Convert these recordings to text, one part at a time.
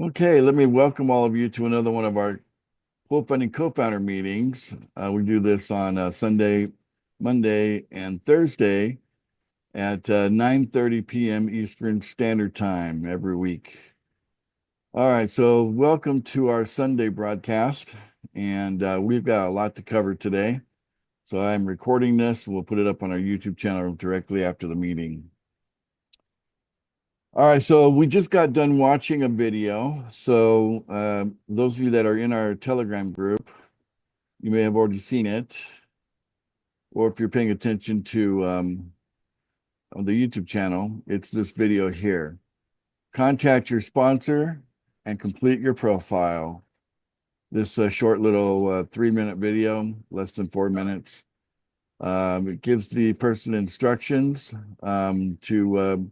Okay, let me welcome all of you to another one of our Pool Funding Co-Founder meetings. We do this on Sunday, Monday, and Thursday at 9:30 p.m. Eastern Standard Time every week. All right, so welcome to our Sunday broadcast, and we've got a lot to cover today. So I'm recording this, and we'll put it up on our YouTube channel directly after the meeting. All right, so we just got done watching a video. So those of you that are in our Telegram group, you may have already seen it, or if you're paying attention to on the YouTube channel, it's this video here. Contact your sponsor and complete your profile. This short little 3-minute video, less than 4 minutes. It gives the person instructions to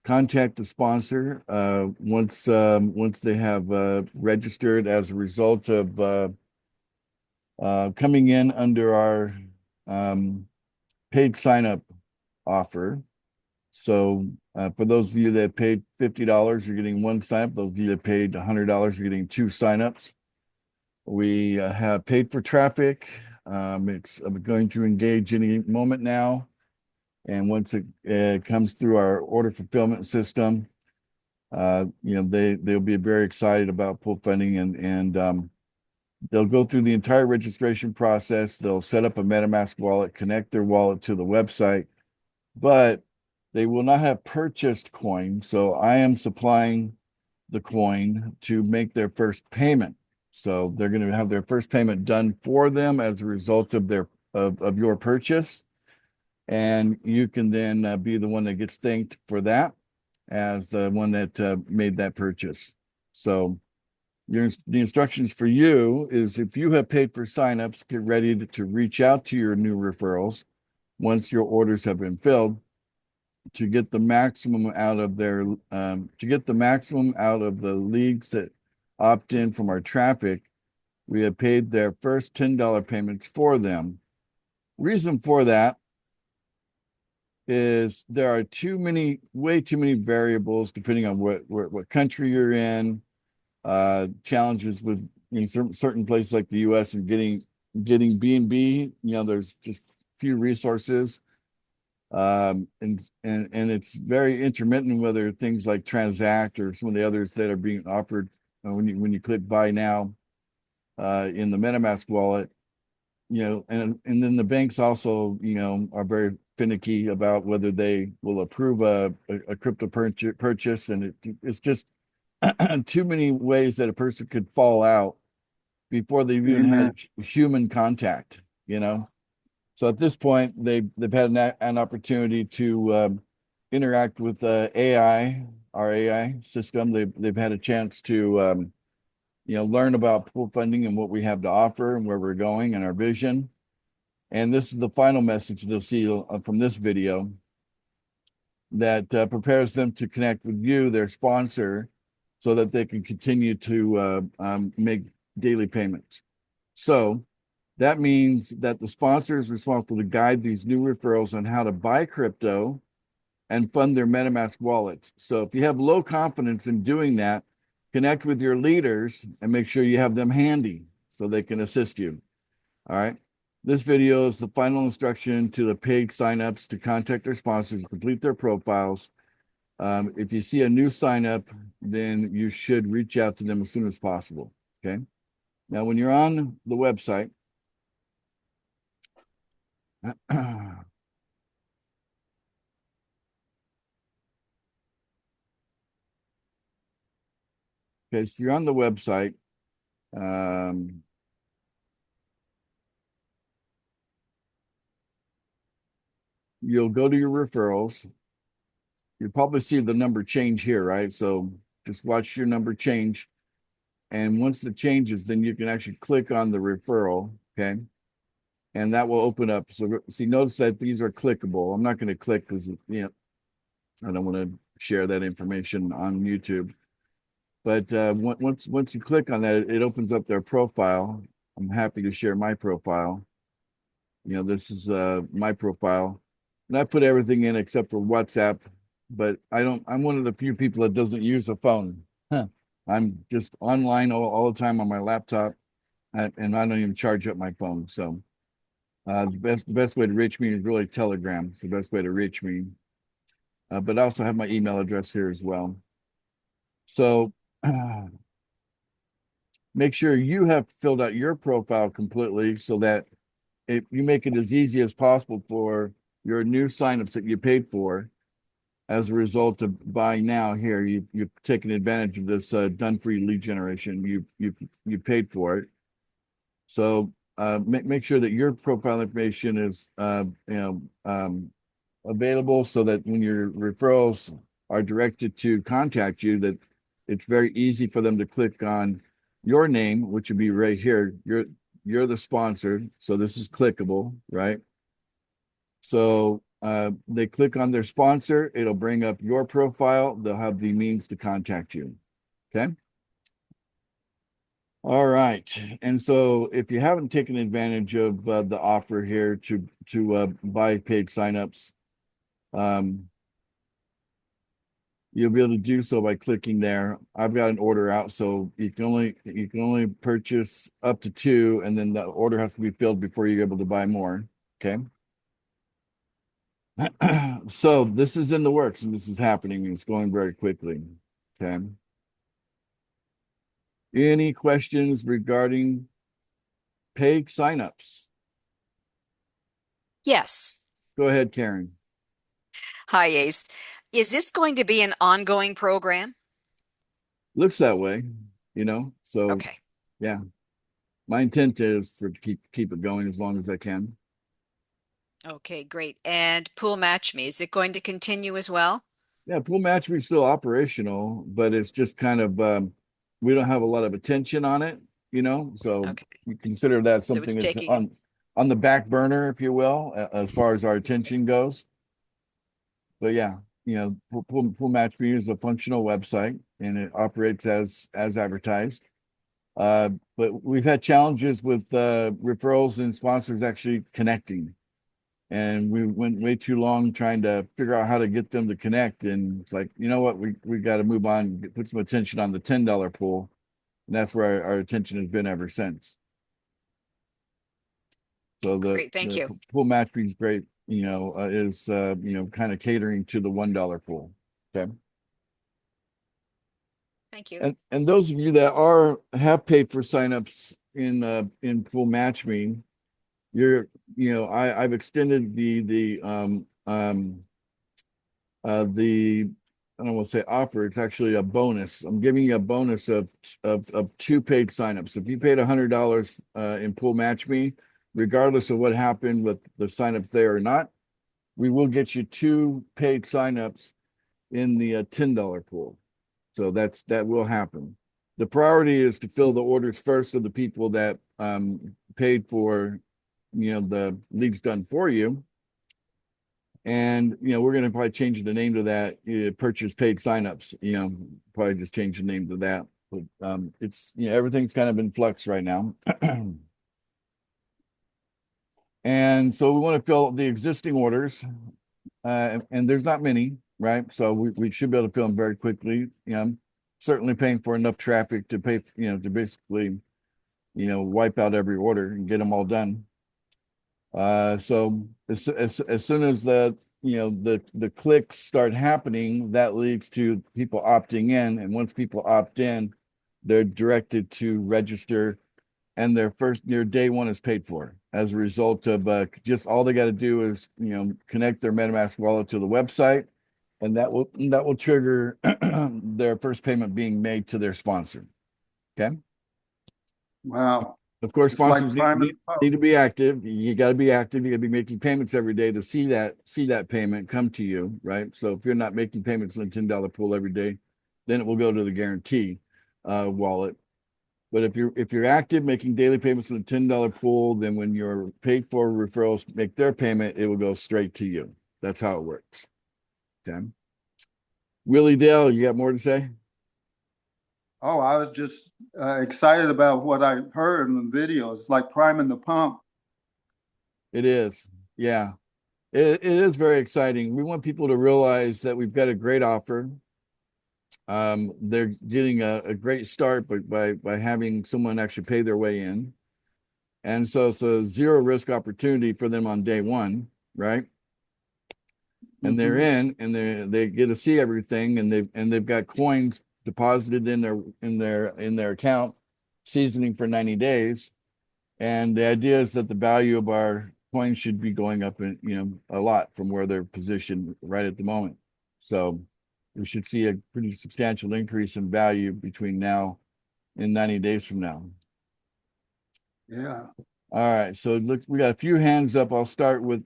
contact the sponsor once they have registered as a result of coming in under our paid sign up offer. So for those of you that paid $50, you're getting one sign up. Those of you that paid $100, you're getting two signups. We have paid for traffic. It's going to engage any moment now. And once it comes through our order fulfillment system, they'll be very excited about pool funding, and they'll go through the entire registration process. They'll set up a MetaMask wallet, connect their wallet to the website, but they will not have purchased coin. So I am supplying the coin to make their first payment. So they're going to have their first payment done for them as a result of your purchase. And you can then be the one that gets thanked for that as the one that made that purchase. So the instructions for you is, if you have paid for signups, get ready to reach out to your new referrals once your orders have been filled to get the maximum out of the leagues that opt in from our traffic. We have paid their first $10 payments for them. Reason for that is there are way too many variables depending on what country you're in. Challenges with certain places like the U.S. and getting B&B. There's just few resources, and it's very intermittent whether things like Transact or some of the others that are being offered when you click Buy Now in the MetaMask wallet. And then the banks also are very finicky about whether they will approve a crypto purchase, and it's just too many ways that a person could fall out before they've even Amen. had human contact. So at this point, they've had an opportunity to interact with our AI system. They've had a chance to learn about pool funding and what we have to offer and where we're going and our vision. And this is the final message they'll see from this video that prepares them to connect with you, their sponsor, so that they can continue to make daily payments. So that means that the sponsor is responsible to guide these new referrals on how to buy crypto and fund their MetaMask wallets. So if you have low confidence in doing that, connect with your leaders and make sure you have them handy so they can assist you. All right. This video is the final instruction to the paid signups to contact their sponsors, complete their profiles. If you see a new sign up, then you should reach out to them as soon as possible. Okay. Now, when you're on the website, okay, so you're on the website. You'll go to your referrals. You'll probably see the number change here, right? So just watch your number change. And once it changes, then you can actually click on the referral, okay? And that will open up. So see, notice that these are clickable. I'm not going to click because I don't want to share that information on YouTube. But once you click on that, it opens up their profile. I'm happy to share my profile. This is my profile. And I put everything in except for WhatsApp, but I'm one of the few people that doesn't use a phone. Huh. I'm just online all the time on my laptop, and I don't even charge up my phone. So the best way to reach me is really Telegram. It's the best way to reach me. But I also have my email address here as well. So make sure you have filled out your profile completely so that if you make it as easy as possible for your new signups that you paid for as a result of buying now here, you've taken advantage of this done for you lead generation. You've paid for it. So make sure that your profile information is available so that when your referrals are directed to contact you, that it's very easy for them to click on your name, which would be right here. You're the sponsor, so this is clickable, right? So they click on their sponsor, it'll bring up your profile, they'll have the means to contact you. Okay. All right. And so if you haven't taken advantage of the offer here to buy paid signups, you'll be able to do so by clicking there. I've got an order out, so you can only purchase up to 2, and then the order has to be filled before you're able to buy more. Okay. So this is in the works and this is happening. It's going very quickly. Okay. Any questions regarding paid signups? Yes. Go ahead, Karen. Hi, Ace. Is this going to be an ongoing program? Looks that way, you know. So Okay. yeah, my intent is for to keep it going as long as I can. Okay, great. And Pool Match Me, is it going to continue as well? Yeah, Pool Match is still operational, but it's just kind of we don't have a lot of attention on it, you know. So Okay. we consider that So it's something that's taking, on the back burner, if you will, as far as our attention goes. But yeah, you know, Pool Match Me is a functional website and it operates as advertised. But we've had challenges with referrals and sponsors actually connecting. And we went way too long trying to figure out how to get them to connect. And it's like, you know what, we got to move on, put some attention on the $10 pool. And that's where our attention has been ever since. So great, thank the you. pool match fee is great, you know, is kind of catering to the $1 pool. Okay. Thank you. And those of you that have paid for signups in Pool Match Me, you're I've extended the I don't want to say offer, it's actually a bonus. I'm giving you a bonus of 2 paid signups. If you paid $100 in Pool Match Me, regardless of what happened with the signups there or not, we will get you 2 paid signups in the $10 pool. So that will happen. The priority is to fill the orders first of the people that paid for the leads done for you. And we're going to probably change the name to that, purchase paid signups. Probably just change the name to that. But it's everything's kind of in flux right now. And so we want to fill the existing orders, and there's not many, right? So we should be able to fill them very quickly. Certainly paying for enough traffic to pay, to basically, wipe out every order and get them all done. So as soon as the clicks start happening, that leads to people opting in, and once people opt in, they're directed to register, and their day one is paid for as a result of just all they got to do is connect their MetaMask wallet to the website, and that will trigger their first payment being made to their sponsor. Okay. Wow. Of course, It's like sponsors need, priming need, the pump. need to be active. You got to be active. You got to be making payments every day to see that payment come to you, right? So if you're not making payments in a $10 pool every day, then it will go to the guarantee wallet. But if you're active making daily payments in a $10 pool, then when your paid for referrals make their payment, it will go straight to you. That's how it works. Okay. Willie Dale, you got more to say? Oh, I was just excited about what I heard in the video. It's like priming the pump. It is. Yeah. It is very exciting. We want people to realize that we've got a great offer. They're getting a great start by having someone actually pay their way in. And so it's a zero risk opportunity for them on day one, right? And they're in and they get to see everything, and they've got coins deposited in their account, seasoning for 90 days. And the idea is that the value of our coins should be going up a lot from where they're positioned right at the moment. So we should see a pretty substantial increase in value between now and 90 days from now. Yeah. All right, so look, we got a few hands up. I'll start with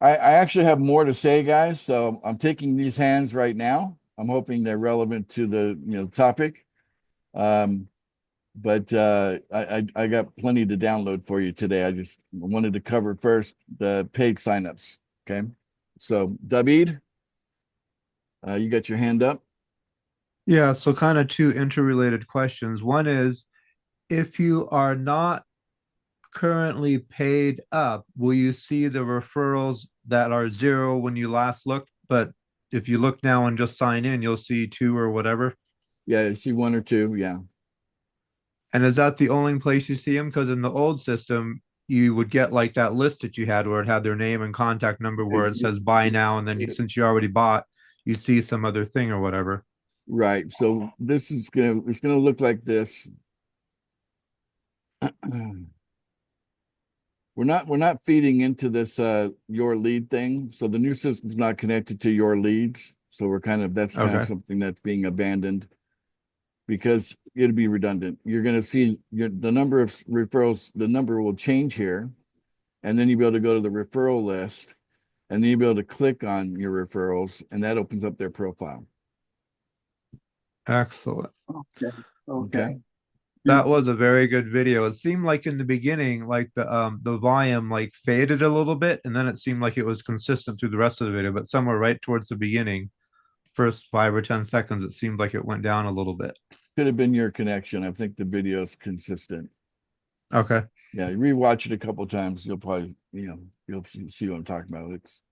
I actually have more to say, guys. So I'm taking these hands right now. I'm hoping they're relevant to the topic. But I got plenty to download for you today. I just wanted to cover first the paid signups. Okay, so David, you got your hand up. Yeah, so kind of two interrelated questions. One is, if you are not currently paid up, will you see the referrals that are zero when you last look? But if you look now and just sign in, you'll see two or whatever. Yeah, I see one or two. Yeah. And is that the only place you see them? Because in the old system, you would get like that list that you had where it had their name and contact number where it says buy now, and then since you already bought, you see some other thing or whatever. Right. So it's gonna look like this. We're not feeding into this your lead thing. So the new system's not connected to your leads. So that's kind of Okay. something that's being abandoned because it'd be redundant. You're gonna see the number of referrals, the number will change here, and then you'll be able to go to the referral list, and then you'll be able to click on your referrals, and that opens up their profile. Excellent. Okay. Okay. That was a very good video. It seemed like in the beginning, like the volume like faded a little bit, and then it seemed like it was consistent through the rest of the video. But somewhere right towards the beginning, first 5 or 10 seconds, it seemed like it went down a little bit. Could have been your connection. I think the video is consistent. Okay. Yeah, you rewatch it a couple of times, you'll probably you'll see what I'm talking about. It's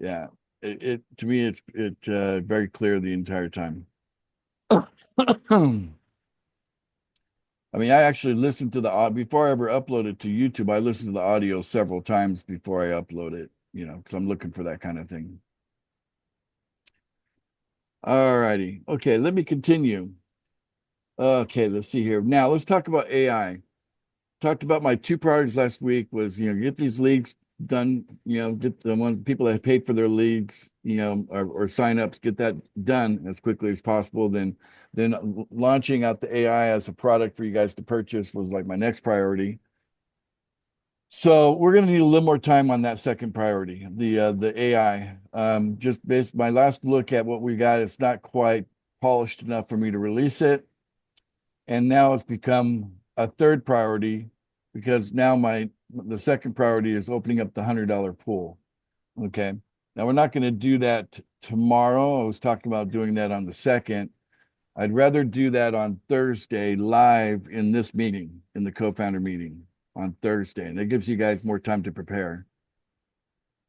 yeah, it to me it's very clear the entire time. I mean, I actually listened to the audio before I ever upload it to YouTube. I listened to the audio several times before I upload it, because I'm looking for that kind of thing. All righty. Okay, let me continue. Okay, let's see here. Now let's talk about AI. Talked about my two priorities last week was, get these leagues done, get the one people that paid for their leagues, or sign-ups, get that done as quickly as possible. Then launching out the AI as a product for you guys to purchase was like my next priority. So we're going to need a little more time on that second priority, the AI. Just based my last look at what we got, it's not quite polished enough for me to release it. And now it's become a third priority because now the second priority is opening up the $100 pool. Okay. Now we're not going to do that tomorrow. I was talking about doing that on the 2nd. I'd rather do that on Thursday live in this meeting, in the co-founder meeting on Thursday. And it gives you guys more time to prepare.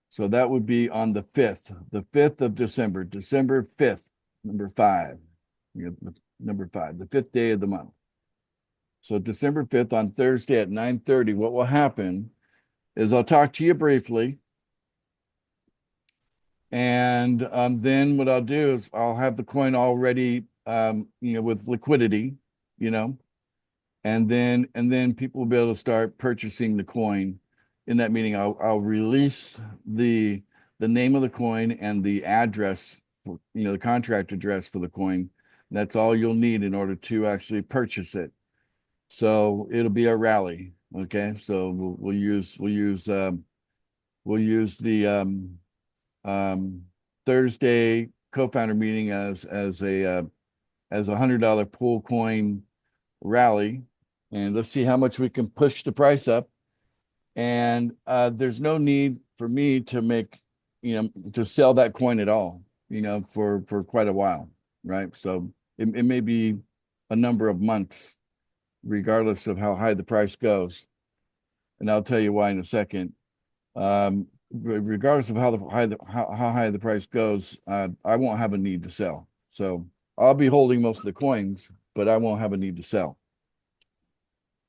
So that would be on the 5th of December, December 5th, number 5. Number 5, the 5th day of the month. So December 5th on Thursday at 9:30, what will happen is I'll talk to you briefly. And then what I'll do is I'll have the coin already, with liquidity, and then people will be able to start purchasing the coin. In that meeting, I'll release the name of the coin and the address, for, the contract address for the coin. That's all you'll need in order to actually purchase it. So it'll be a rally. Okay. So we'll use the Thursday co-founder meeting as a $100 pool coin rally, and let's see how much we can push the price up. And there's no need for me to make to sell that coin at all, for quite a while, right? So it may be a number of months, regardless of how high the price goes. And I'll tell you why in a second. Regardless of how high the price goes, I won't have a need to sell. So I'll be holding most of the coins, but I won't have a need to sell.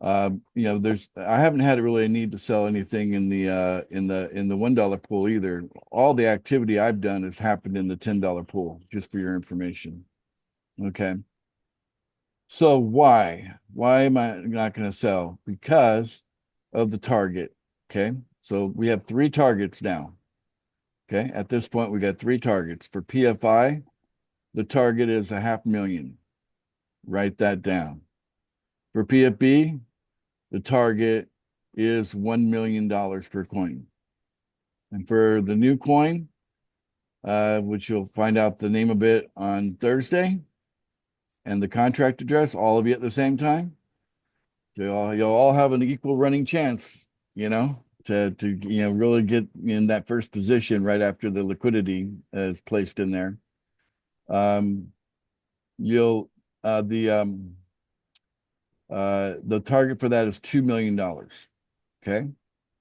You know, I haven't had really a need to sell anything in the $1 pool either. All the activity I've done has happened in the $10 pool, just for your information. Okay. So why am I not going to sell? Because of the target. Okay. So we have 3 targets now. Okay. At this point, we got 3 targets. For PFI, the target is 500,000. Write that down. For PFB, the target is $1 million per coin. And for the new coin, which you'll find out the name of it on Thursday, and the contract address, all of you at the same time, you'll all have an equal running chance, you know, to really get in that first position right after the liquidity is placed in there. The target for that is $2 million. Okay.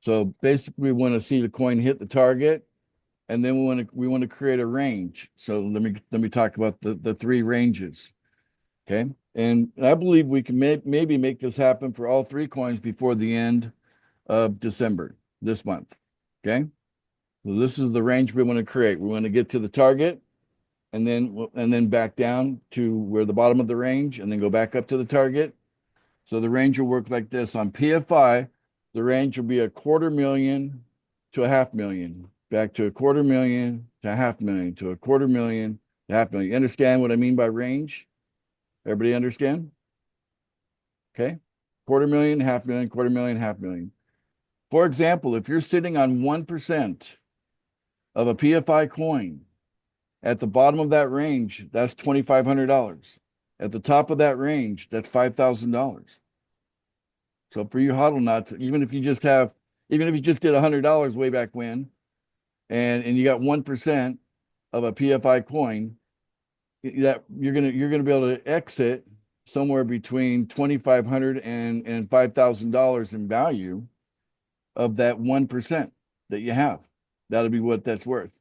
So basically we want to see the coin hit the target, and then we want to create a range. So let me talk about the 3 ranges. Okay. And I believe we can maybe make this happen for all 3 coins before the end of December, this month. Okay. So this is the range we want to create. We want to get to the target, and then back down to where the bottom of the range, and then go back up to the target. So the range will work like this. On PFI, the range will be 250,000 to 500,000, back to 250,000 to 500,000, to 250,000 to 500,000. You understand what I mean by range? Everybody understand? Okay. 250,000, 500,000, 250,000, 500,000. For example, if you're sitting on 1% of a PFI coin, at the bottom of that range, that's $2,500. At the top of that range, that's $5,000. So for you hodl nuts, even if you just did $100 way back when, and you got 1% of a PFI coin, that you're gonna be able to exit somewhere between $2,500 and $5,000 in value of that 1% that you have. That'll be what that's worth.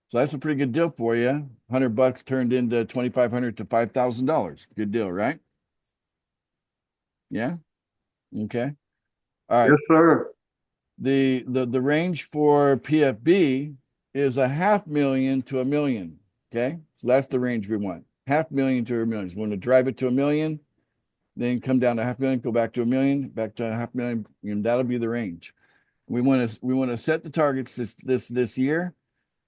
So that's a pretty good deal for you. $100 turned into $2,500 to $5,000. Good deal, right? Yeah. Okay. All right. Yes, sir. The range for PFB is 500,000 to $1 million. Okay. So that's the range we want. 500,000 to $1 million. So we want to drive it to $1 million, then come down to 500,000, go back to $1 million, back to 500,000, and that'll be the range. We want to set the targets this year,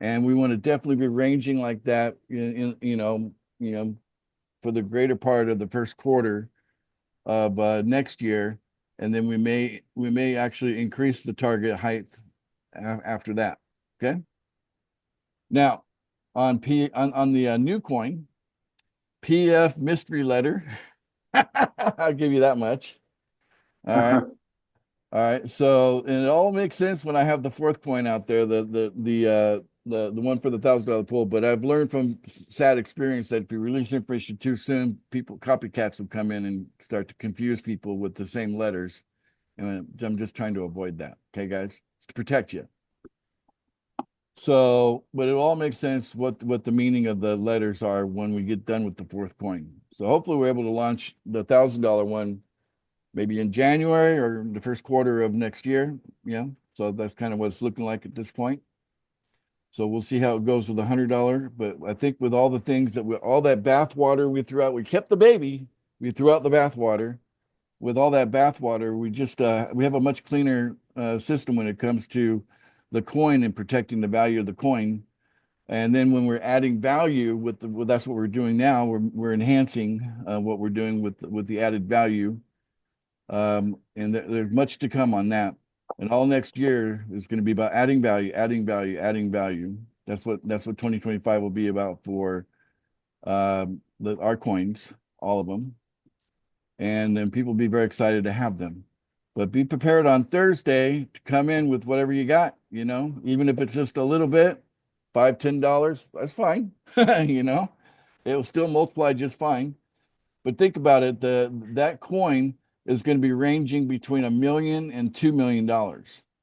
and we want to definitely be ranging like that in for the greater part of the first quarter of next year, and then we may actually increase the target height after that. Okay. Now on the new coin, PF mystery letter, I'll give you that much. All right. All right. So, and it all makes sense when I have the 4th coin out there, the one for the $1,000 pool. But I've learned from sad experience that if you release information too soon, copycats will come in and start to confuse people with the same letters. And I'm just trying to avoid that. Okay, guys, it's to protect you. So, but it all makes sense what the meaning of the letters are when we get done with the 4th coin. So hopefully we're able to launch the $1,000 one maybe in January or the first quarter of next year. Yeah. So that's kind of what it's looking like at this point. So we'll see how it goes with the $100. But I think with all the things all that bath water we threw out, we kept the baby. We threw out the bath water. With all that bath water, we just we have a much cleaner system when it comes to the coin and protecting the value of the coin. And then when we're adding value that's what we're doing now. We're enhancing what we're doing with the added value. And there's much to come on that. And all next year is going to be about adding value, adding value, adding value. That's what 2025 will be about for our coins, all of them. And then people will be very excited to have them. But be prepared on Thursday to come in with whatever you got, even if it's just a little bit, $5, $10, that's fine. It will still multiply just fine. But think about it, that coin is going to be ranging between $1 million and $2 million,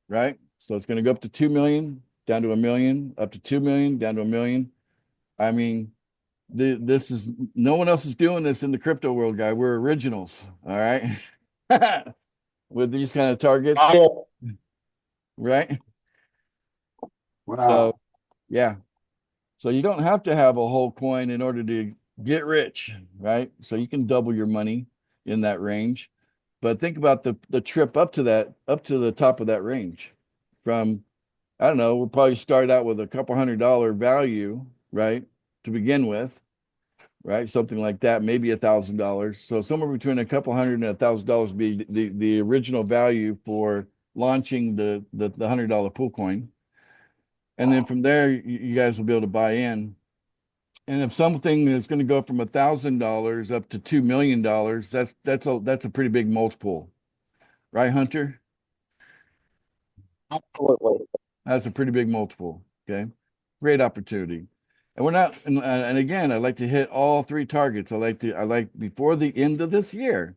right? So it's going to go up to 2 million, down to 1 million, up to 2 million, down to 1 million. I mean, This is no one else is doing this in the crypto world, guy. We're originals, all right? With these kind of targets, right? So Wow. yeah. So you don't have to have a whole coin in order to get rich, right? So you can double your money in that range. But think about the trip up to that, up to the top of that range. From, I don't know, we'll probably start out with a couple $100 value, right? To begin with, right? Something like that, maybe $1,000. So somewhere between a couple hundred and $1,000 would be the original value for launching the $100 pool coin. And then from there, you guys will be able to buy in. And if something is going to go from $1,000 up to $2 million, that's a pretty big multiple, right, Hunter? Absolutely. That's a pretty big multiple. Okay, great opportunity. And we're not. And again, I'd like to hit all three targets. I like before the end of this year.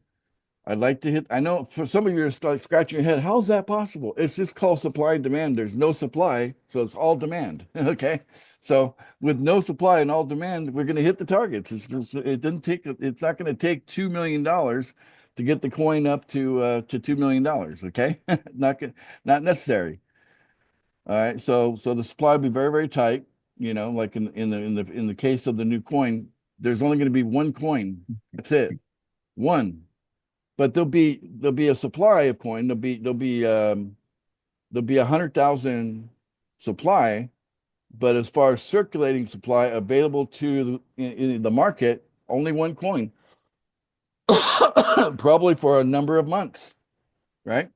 I'd like to hit. I know for some of you are scratching your head. How's that possible? It's just called supply and demand. There's no supply, so it's all demand. Okay. So with no supply and all demand, we're going to hit the targets. It didn't take. It's not going to take $2 million to get the coin up to $2 million. Okay, not necessary. All right. So the supply will be very, very tight. You know, like in the case of the new coin, there's only going to be one coin. That's it. One. But there'll be a supply of coin. There'll be 100,000 supply, but as far as circulating supply available to in the market, only one coin, probably for a number of months, right?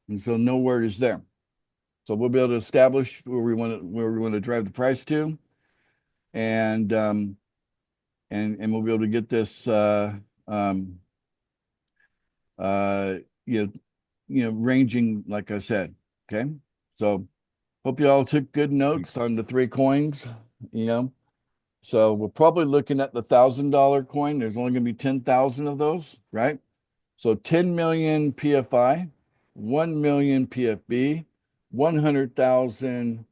And so no word is there. So we'll be able to establish where we want to drive the price to, and we'll be able to get this uh ranging, like I said. Okay. So hope you all took good notes on the three coins, you know. So we're probably looking at the $1,000 coin. There's only going to be 10,000 of those, right? So 10 million PFI, 1 million PFB, 100,000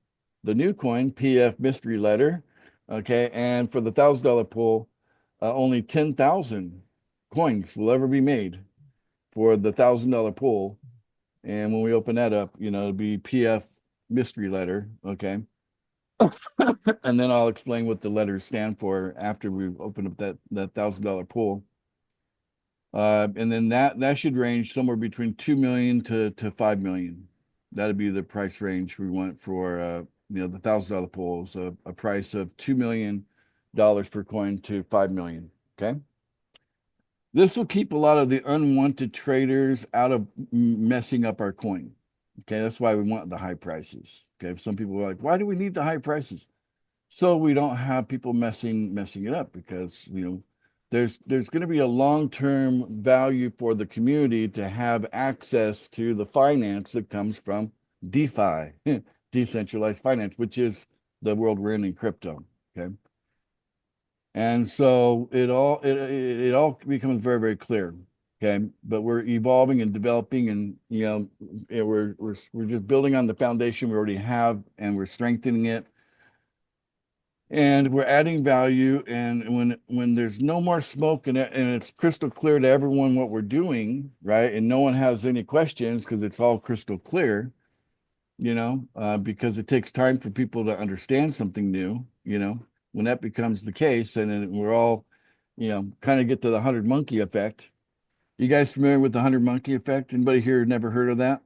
the new coin, PF mystery letter. Okay. And for the $1,000 pool, only 10,000 coins will ever be made for the $1,000 pool. And when we open that up, it'll be PF mystery letter. Okay. And then I'll explain what the letters stand for after we open up that $1,000 pool. And then that should range somewhere between 2 million to 5 million. That'd be the price range we want for the $1,000 pool. So a price of $2 million per coin to 5 million. Okay. This will keep a lot of the unwanted traders out of messing up our coin. Okay, that's why we want the high prices. Okay, some people are like, why do we need the high prices? So we don't have people messing it up, because there's going to be a long-term value for the community to have access to the finance that comes from DeFi, decentralized finance, which is the world we're in crypto. Okay. And so it all becomes very, very clear. Okay. But we're evolving and developing, and we're just building on the foundation we already have, and we're strengthening it. And we're adding value. And when there's no more smoke, and it's crystal clear to everyone what we're doing, right? And no one has any questions because it's all crystal clear, because it takes time for people to understand something new, when that becomes the case, and then we're all, kind of get to the 100 monkey effect. You guys familiar with the 100 monkey effect? Anybody here never heard of that?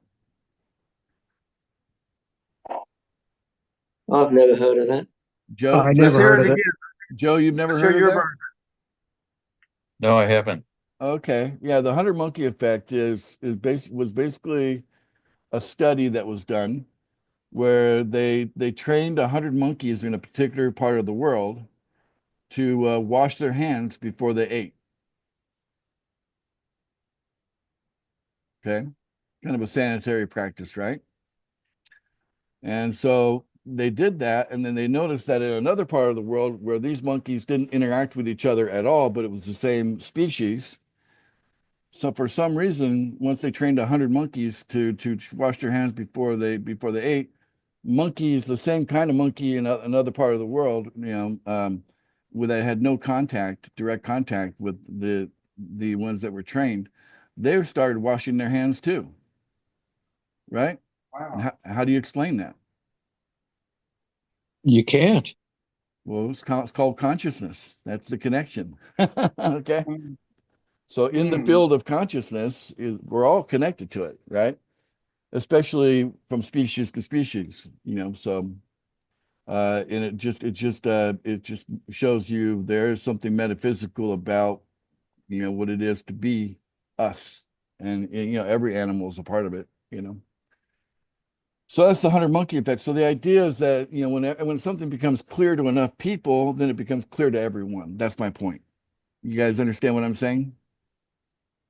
I've never heard of that. Joe, I Let's never hear heard it of it. again. Joe, you've never Let's heard hear of your that? version. No, I haven't. Okay. Yeah, the 100 monkey effect was basically a study that was done where they trained 100 monkeys in a particular part of the world to wash their hands before they ate. Okay. Kind of a sanitary practice, right? And so they did that, and then they noticed that in another part of the world where these monkeys didn't interact with each other at all, but it was the same species. So for some reason, once they trained 100 monkeys to wash their hands before they ate, monkeys, the same kind of monkey in another part of the world, that had no direct contact with the ones that were trained, they started washing their hands too, right? And Wow. how do you explain that? You can't. Well, it's called consciousness. That's the connection. Okay. Mm, So in the mm. field of consciousness, we're all connected to it, right? Especially from species to species, so and it just shows you there is something metaphysical about, what it is to be us. And every animal is a part of it. So that's the 100 monkey effect. So the idea is that, when something becomes clear to enough people, then it becomes clear to everyone. That's my point. You guys understand what I'm saying?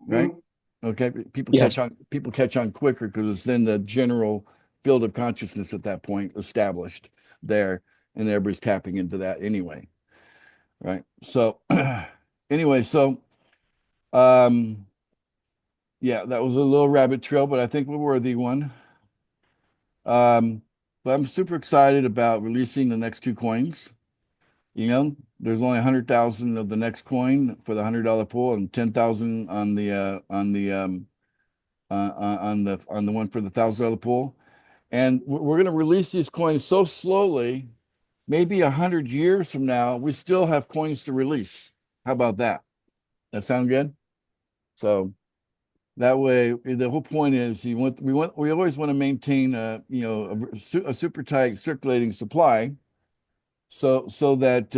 Right? Mhm. Okay. Yes. People catch on quicker because it's in the general field of consciousness at that point established there, and everybody's tapping into that anyway. Right. So anyway, so yeah, that was a little rabbit trail, but I think a worthy one. But I'm super excited about releasing the next two coins. There's only 100,000 of the next coin for the $100 pool and 10,000 on the one for the $1,000 pool. And we're going to release these coins so slowly, maybe 100 years from now, we still have coins to release. How about that? That sound good? So that way, the whole point is we always want to maintain a super tight circulating supply, so that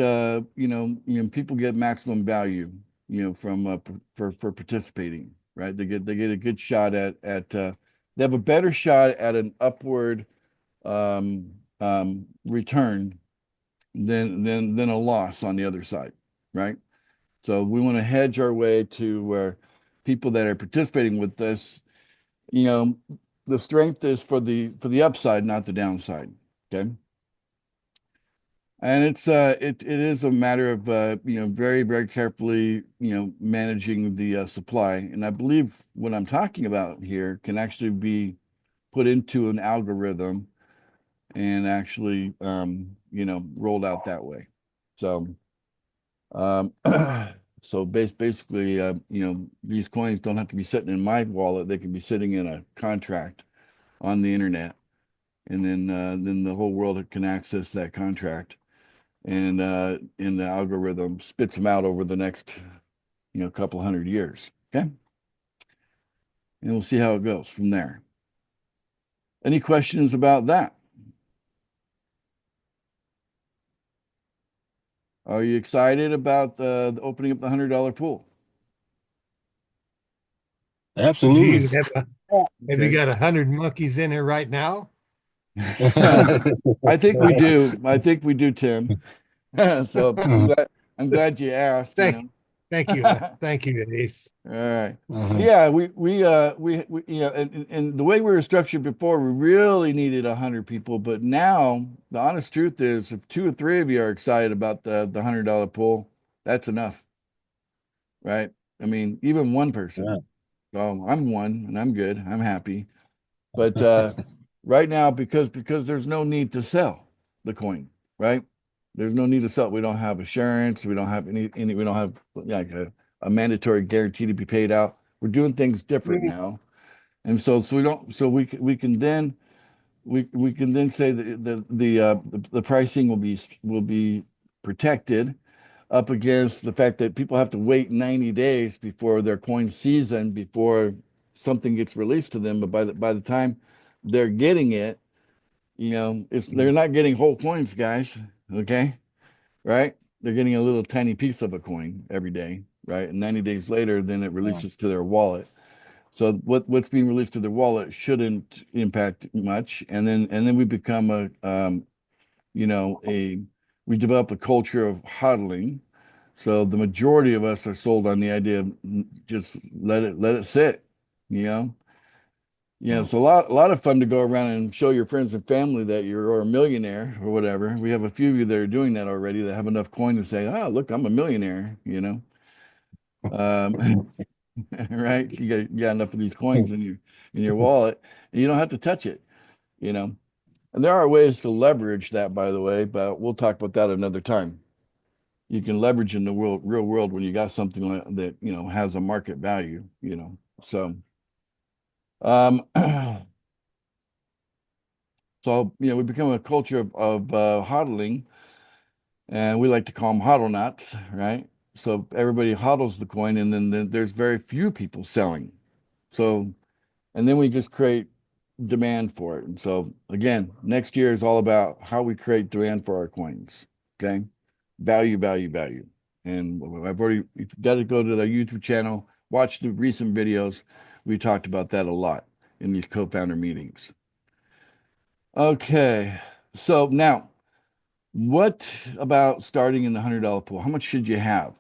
people get maximum value, from for participating, right? They get a good shot at they have a better shot at an upward return than a loss on the other side, right? So we want to hedge our way to where people that are participating with this, you know, the strength is for the upside, not the downside. Okay. And it is a matter of very, very carefully, managing the supply. And I believe what I'm talking about here can actually be put into an algorithm and actually rolled out that way. So um so basically these coins don't have to be sitting in my wallet. They can be sitting in a contract on the internet, and then the whole world can access that contract, and the algorithm spits them out over the next couple 100 years. Okay. And we'll see how it goes from there. Any questions about that? Are you excited about the opening up the $100 pool? Do Absolutely. you have you Okay. got 100 monkeys in there right now? I think we do. I think we do, Tim. So I'm glad you asked, Thank, thank you, thank you, Ace. All right. Mm-hmm. Yeah, we and the way we were structured before, we really needed 100 people, but now the honest truth is, if two or three of you are excited about the $100 pool, that's enough, right? I mean, even one person. Yeah. So I'm one, and I'm good. I'm happy. But right now, because there's no need to sell the coin, right? There's no need to sell. We don't have assurance. We don't have any. We don't have like a mandatory guarantee to be paid out. We're doing things different Mm. now, and so we don't. So we can then say that the pricing will be protected up against the fact that people have to wait 90 days before their coin season before something gets released to them. But by the time they're getting it, they're not getting whole coins, guys. Okay, right? They're getting a little tiny piece of a coin every day, right? And 90 days later, then it releases to their wallet. So what's being released to their wallet shouldn't impact much. And then we become we develop a culture of hodling. So the majority of us are sold on the idea of just let it sit, you know. Yeah, it's a lot of fun to go around and show your friends and family that you're a millionaire or whatever. We have a few of you that are doing that already, that have enough coin to say, "Oh, look, I'm a millionaire." Right? So you got enough of these coins in your wallet, and you don't have to touch it, you know. And there are ways to leverage that, by the way, but we'll talk about that another time. you can leverage in the real world when you got something like that, has a market value, So, um, so, we become a culture of hodling, and we like to call them hodl knots, right? So everybody hodls the coin, and then there's very few people selling. So, and then we just create demand for it. And so again, next year is all about how we create demand for our coins. Okay. Value, value, value. And you've got to go to the YouTube channel, watch the recent videos. We talked about that a lot in these co-founder meetings. Okay. So now, what about starting in the $100 pool? How much should you have?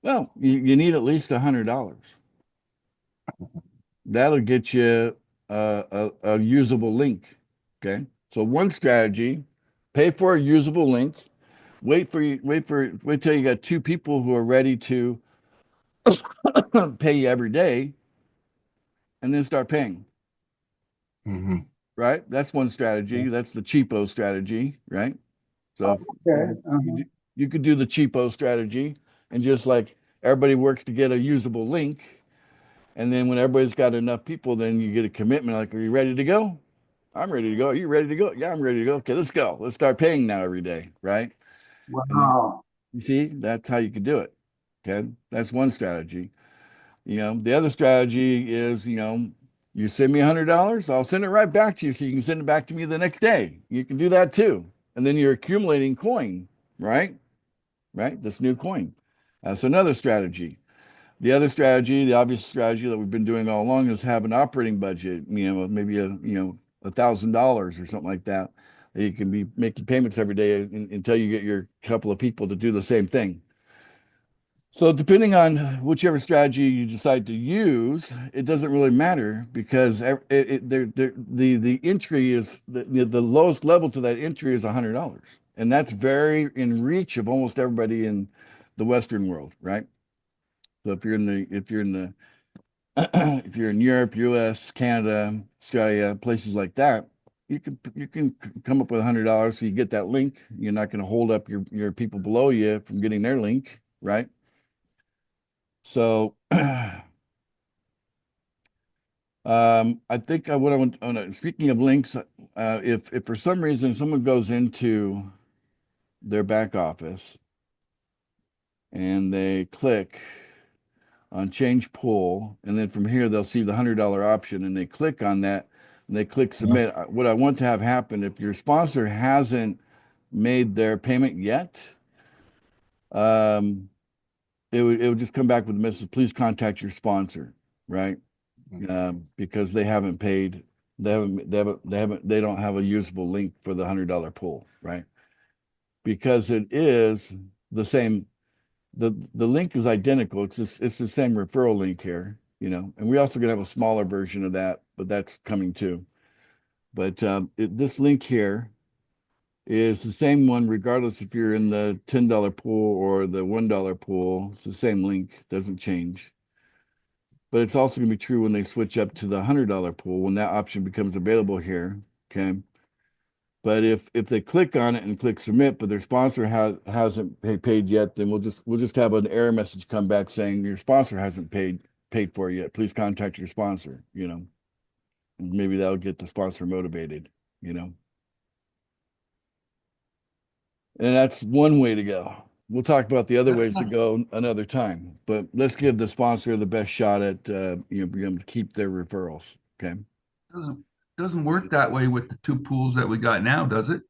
Well, you need at least $100. That'll get you a usable link. Okay. So one strategy, pay for a usable link, wait till you got two people who are ready to pay you every day, and then start paying. Mhm. Right? That's one strategy. That's the cheapo strategy, right? So Okay. you could do the cheapo strategy and just like everybody works to get a usable link. And then when everybody's got enough people, then you get a commitment like, are you ready to go? I'm ready to go. Are you ready to go? Yeah, I'm ready to go. Okay, let's go. Let's start paying now every day, right? And then Wow. you see, that's how you could do it. Okay. That's one strategy. The other strategy is, you send me $100, I'll send it right back to you so you can send it back to me the next day. You can do that too. And then you're accumulating coin, right? Right? This new coin. That's another strategy. The other strategy, the obvious strategy that we've been doing all along is have an operating budget, maybe $1,000 or something like that. You can be making payments every day until you get your couple of people to do the same thing. So depending on whichever strategy you decide to use, it doesn't really matter because the entry is the lowest level to that entry is $100, and that's very in reach of almost everybody in the Western world, right? So if you're if you're in Europe, US, Canada, Australia, places like that, you can come up with $100 so you get that link. You're not going to hold up your people below you from getting their link, right? So I think what I want speaking of links, if for some reason someone goes into their back office and they click on change pool, and then from here they'll see the $100 option, and they click on that, and they click submit. What I want to have happen, if your sponsor hasn't made their payment yet, it would just come back with a message, please contact your sponsor, right? Because they haven't paid, they don't have a usable link for the $100 pool, right? Because it is the same, the link is identical. It's the same referral link here, and we also gonna have a smaller version of that, but that's coming too. But this link here is the same one, regardless if you're in the $10 pool or the $1 pool. It's the same link, doesn't change. But it's also going to be true when they switch up to the $100 pool when that option becomes available here. Okay. But if they click on it and click submit, but their sponsor hasn't paid yet, then we'll just have an error message come back saying your sponsor hasn't paid for it yet. Please contact your sponsor, And maybe that'll get the sponsor motivated, And that's one way to go. We'll talk about the other ways to go another time, but let's give the sponsor the best shot at being able to keep their referrals. Okay. Doesn't work that way with the two pools that we got now, does it?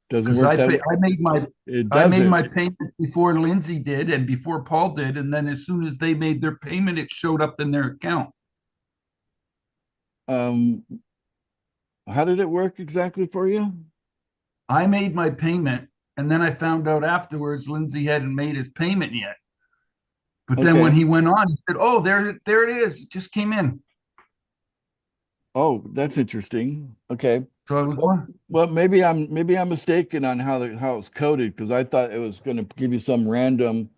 Doesn't Because work that way. I made my It I made doesn't. my payment before Lindsay did and before Paul did, and then as soon as they made their payment, it showed up in their account. How did it work exactly for you? I made my payment, and then I found out afterwards Lindsay hadn't made his payment yet. But then when Okay. he went on, he said, "Oh, there it is. It just came in." Oh, that's interesting. Okay. So I was Well, maybe I'm mistaken on how it's coded because I thought it was going to give you some random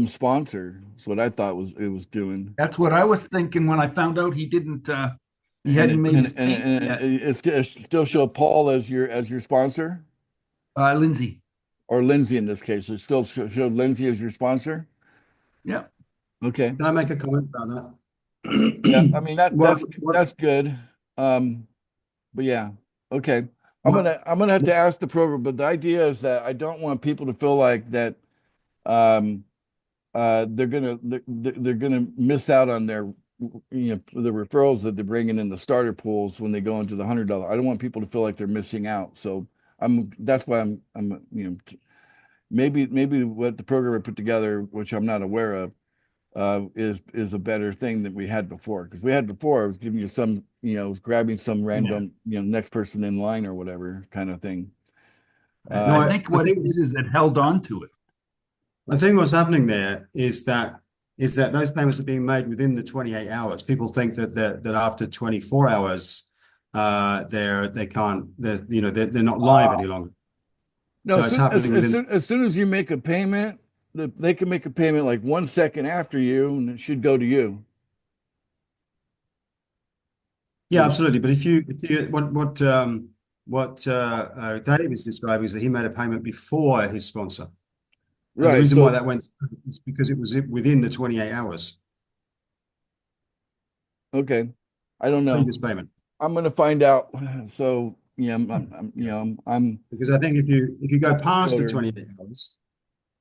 sponsor. That's what I thought it was doing. That's what I was thinking when I found out he didn't. He And hadn't it made and, his and, payment and yet. it still show Paul as your sponsor. Lindsay. or Lindsay in this case. It still showed Lindsay as your sponsor. Yeah. Okay. Can I make a comment about that? Yeah, I mean What, that's good. But yeah, okay. what, I'm gonna have to ask the program, but the idea is that I don't want people to feel like that um they're gonna miss out on their the referrals that they're bringing in the starter pools when they go into the $100. I don't want people to feel like they're missing out. So that's why I'm maybe what the program I put together, which I'm not aware of, is a better thing than we had before. Because we had before, I was giving you some, it was grabbing some random, next person in line or whatever kind of thing. No, I think what it is, it held on to it. I think what's happening there is that those payments are being made within the 28 hours. People think that after 24 hours, they're not live any longer. No, So it's happening within. as soon as you make a payment, they can make a payment like 1 second after you, and it should go to you. Yeah, absolutely. But if you what Dave is describing is that he made a payment before his sponsor. And the Right. reason So why that went is because it was within the 28 hours okay, I don't know. previous payment. I'm gonna find out. So yeah, I'm Because I think if you go not past the sure. 28 hours,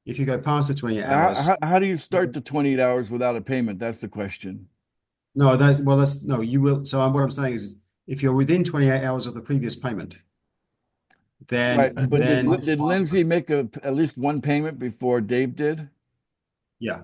if you go past the 28 hours, How do you start the 28 hours without a payment? That's the question. no, that's no, you will. So what I'm saying is, if you're within 28 hours of the previous payment, Right. then But then did Lindsay make at least one payment before Dave did? yeah,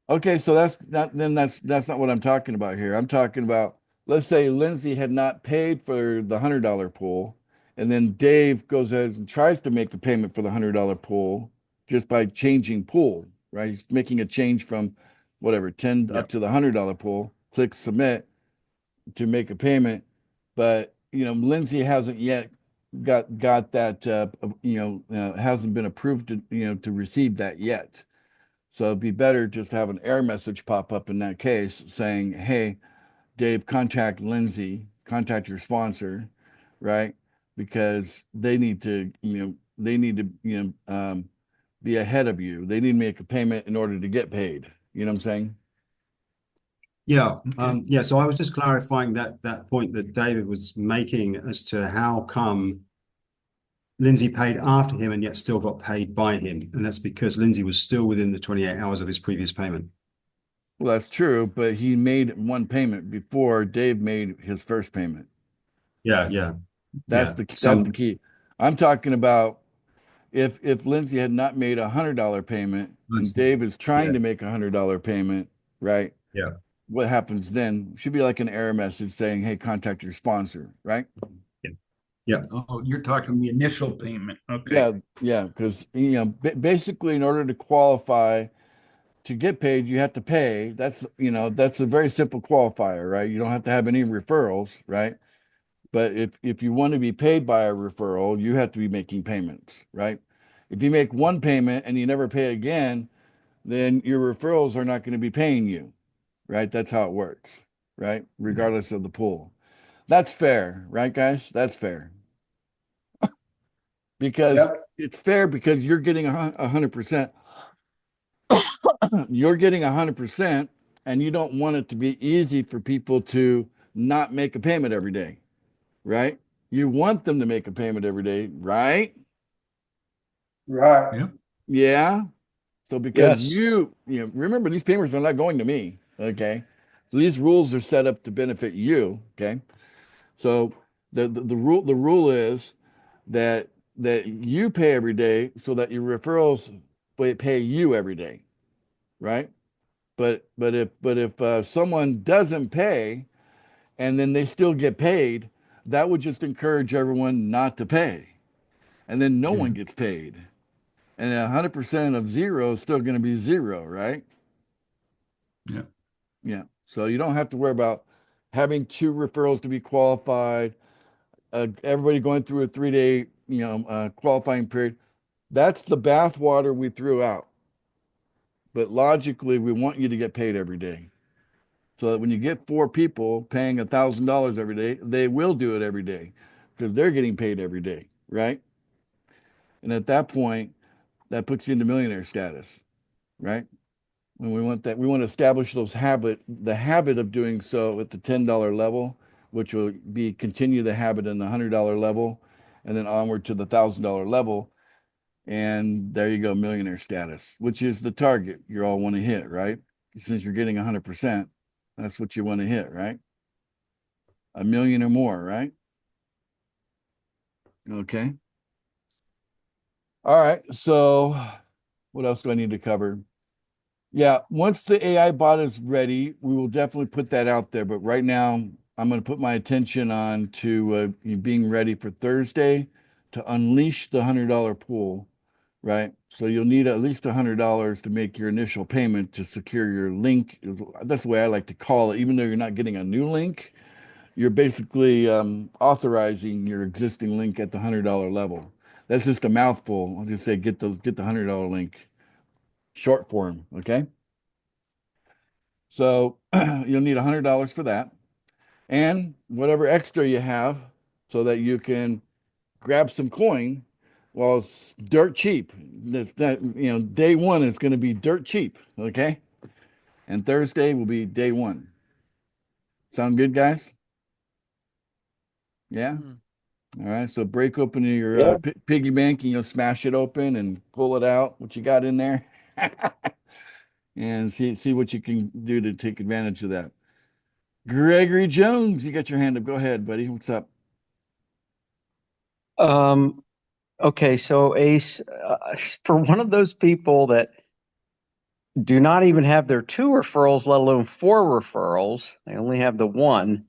Okay, so that's not what I'm talking about here. I'm talking about, let's say Lindsay had not paid for the $100 pool, and then Dave goes ahead and tries to make a payment for the $100 pool just by changing pool, right? He's making a change from whatever 10 yeah, up to the $100 pool, click submit to make a payment, but Lindsay hasn't yet got that hasn't been approved to receive that yet. So it'd be better just to have an error message pop up in that case saying, hey, Dave, contact Lindsay, contact your sponsor, right? Because they need to, be ahead of you. They need to make a payment in order to get paid. You know what I'm saying? yeah, Okay. yeah. So I was just clarifying that point that David was making as to how come Lindsay paid after him and yet still got paid by him, and that's because Lindsay was still within the 28 hours of his previous payment. Well, that's true, but he made one payment before Dave made his first payment. Yeah, yeah, That's yeah. the key. I'm talking about if Lindsay had not made $100 payment and Dave is trying Yeah, to make $100 payment, right? yeah, What happens then? Should be like an error message saying, "Hey, contact your sponsor," right? yeah, Oh, you're talking the initial payment. Okay. Yeah, because basically, in order to qualify to get paid, you have to pay. That's a very simple qualifier, right? You don't have to have any referrals, right? But if you want to be paid by a referral, you have to be making payments, right? If you make one payment and you never pay again, then your referrals are not going to be paying you, right? That's how it works, right? Regardless of the pool. That's fair, right, guys? That's fair. Because Yep. it's fair because you're getting 100%. You're getting 100%, and you don't want it to be easy for people to not make a payment every day, right? You want them to make a payment every day, right? Right. Yeah. Yeah. So because Yes. remember these payments are not going to me, okay? So these rules are set up to benefit you, okay? So the rule is that you pay every day so that your referrals pay you every day, right? But if someone doesn't pay and then they still get paid, that would just encourage everyone not to pay, and then no one gets paid, and 100% of zero is still going to be zero, right? Yeah. Yeah. So you don't have to worry about having two referrals to be qualified. Everybody going through a 3-day, qualifying period. That's the bathwater we threw out. But logically, we want you to get paid every day. So that when you get four people paying $1,000 every day, they will do it every day because they're getting paid every day, right? And at that point, that puts you into millionaire status, right? And we want that, we want to establish the habit of doing so at the $10 level, which will be continue the habit in the $100 level, and then onward to the $1,000 level. And there you go, millionaire status, which is the target you all want to hit, right? Since you're getting 100%, that's what you want to hit, right? A million or more, right? Okay. All right. So what else do I need to cover? Yeah, once the AI bot is ready, we will definitely put that out there. But right now, I'm going to put my attention on to being ready for Thursday to unleash the $100 pool, right? So you'll need at least $100 to make your initial payment to secure your link. That's the way I like to call it. Even though you're not getting a new link, you're basically authorizing your existing link at the $100 level. That's just a mouthful. I'll just say get the $100 link, short form, okay? So you'll need $100 for that, and whatever extra you have, so that you can grab some coin while it's dirt cheap. That's not, day one is going to be dirt cheap, okay? And Thursday will be day one. Sound good, guys? Yeah. Mhm. All right. So break open your Yeah. piggy bank and smash it open and pull it out, what you got in there, and see what you can do to take advantage of that. Gregory Jones, you got your hand up. Go ahead, buddy. What's up? Okay, so Ace, for one of those people that do not even have their 2 referrals, let alone 4 referrals, they only have the 1.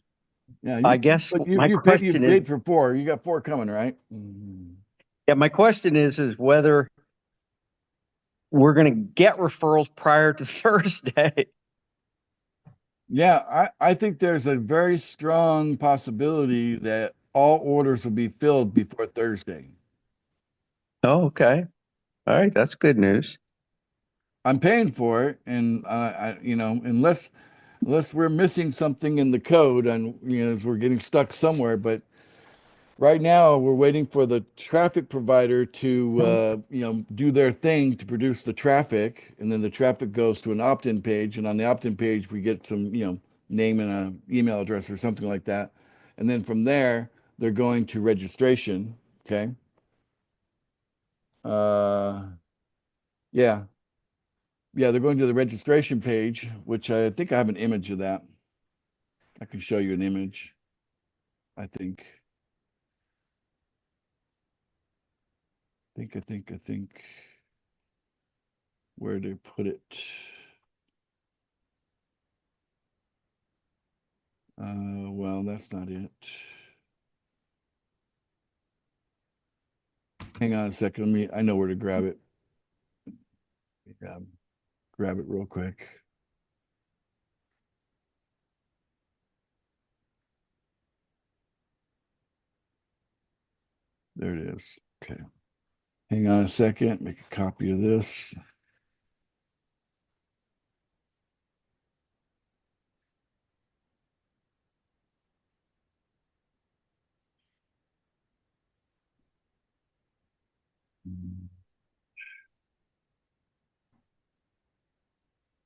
Yeah, I guess but my you question is, paid for 4. You got 4 coming, right? yeah, my question is whether we're going to get referrals prior to Thursday. Yeah, I think there's a very strong possibility that all orders will be filled before Thursday. Oh, okay. All right, that's good news. I'm paying for it, and unless we're missing something in the code, and we're getting stuck somewhere. But right now, we're waiting for the traffic provider to do their thing to produce the traffic, and then the traffic goes to an opt-in page, and on the opt-in page, we get some name and an email address or something like that, and then from there, they're going to registration. Okay. Uh, yeah. Yeah, they're going to the registration page, which I think I have an image of that. I can show you an image, I think. I think. Where to put it? Well, that's not it. Hang on a second. I know where to grab it. Grab it real quick. There it is. Okay. Hang on a second. Make a copy of this.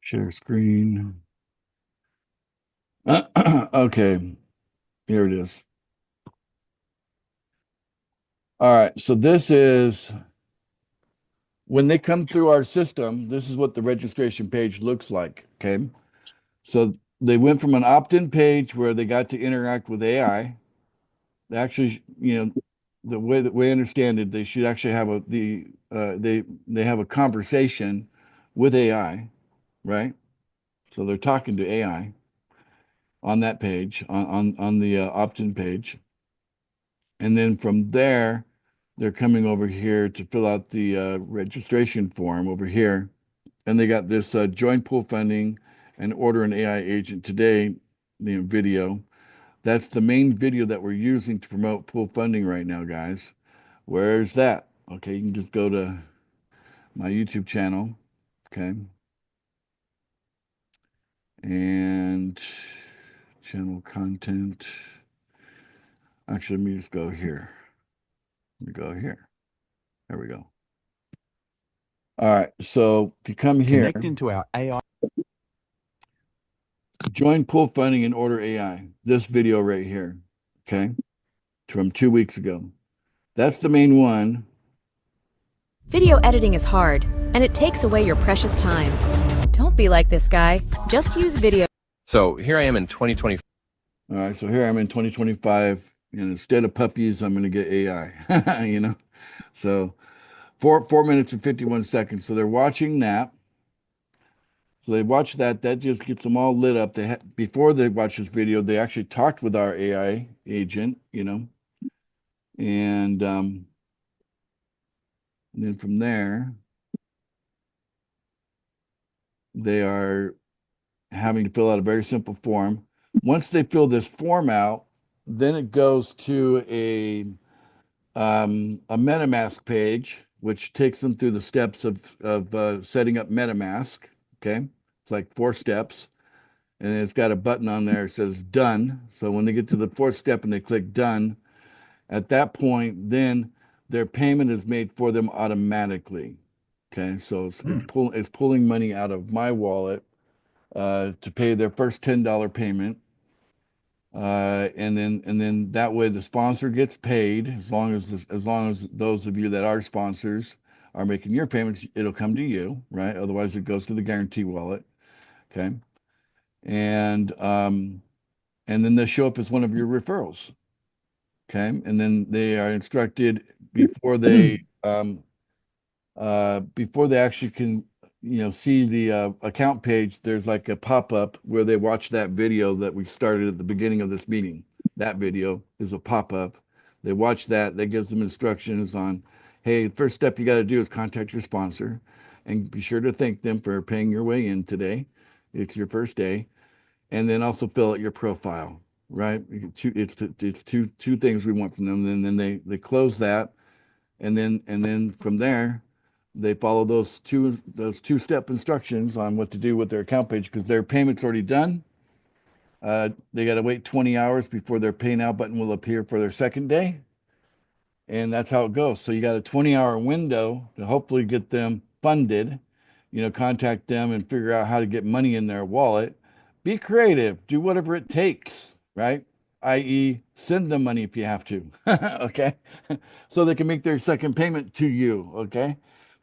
Share screen. Okay. Here it is. All right. So this is when they come through our system, this is what the registration page looks like. Okay. So they went from an opt-in page where they got to interact with AI. They actually, the way I understand it, they should actually have they have a conversation with AI, right? So they're talking to AI on that page, on the opt-in page. And then from there, they're coming over here to fill out the registration form over here. And they got this join pool funding and order an AI agent today, video. That's the main video that we're using to promote pool funding right now, guys. Where's that? Okay, you can just go to my YouTube channel. Okay. And channel content. Actually, let me just go here. Let me go here. There we go. All right. So if you come here, Connect into our AI. join Pool Funding and order AI. This video right here. Okay. From 2 weeks ago. That's the main one. Video editing is hard, and it takes away your precious time. Don't be like this guy. Just use video. So here I am in 2020. All right. So here I'm in 2025. And instead of puppies, I'm going to get AI, you know? So 4 minutes and 51 seconds. So they're watching that. So they watch that. That just gets them all lit up. Before they watch this video, they actually talked with our AI agent, you know, and then from there, they are having to fill out a very simple form. Once they fill this form out, then it goes to a MetaMask page, which takes them through the steps of setting up MetaMask. Okay, it's like 4 steps, and it's got a button on there that says done. So when they get to the 4th step and they click done, at that point, then their payment is made for them automatically. Okay, so it's pulling money out of my wallet to pay their first $10 payment. And then that way the sponsor gets paid as long as those of you that are sponsors are making your payments, it'll come to you, right? Otherwise it goes to the guarantee wallet. Okay. And then they show up as one of your referrals. Okay. And then they are instructed before they actually can, you know, see the account page, there's like a pop-up where they watch that video that we started at the beginning of this meeting. That video is a pop-up. They watch that. That gives them instructions on, hey, the first step you got to do is contact your sponsor and be sure to thank them for paying your way in today. It's your first day. And then also fill out your profile, right? It's two things we want from them. And then they close that. And then from there, they follow those two-step instructions on what to do with their account page because their payment's already done. They got to wait 20 hours before their pay now button will appear for their second day. And that's how it goes. So you got a 20-hour window to hopefully get them funded, you know, contact them and figure out how to get money in their wallet. Be creative, do whatever it takes, right? i.e., send them money if you have to. Okay. So they can make their second payment to you. Okay.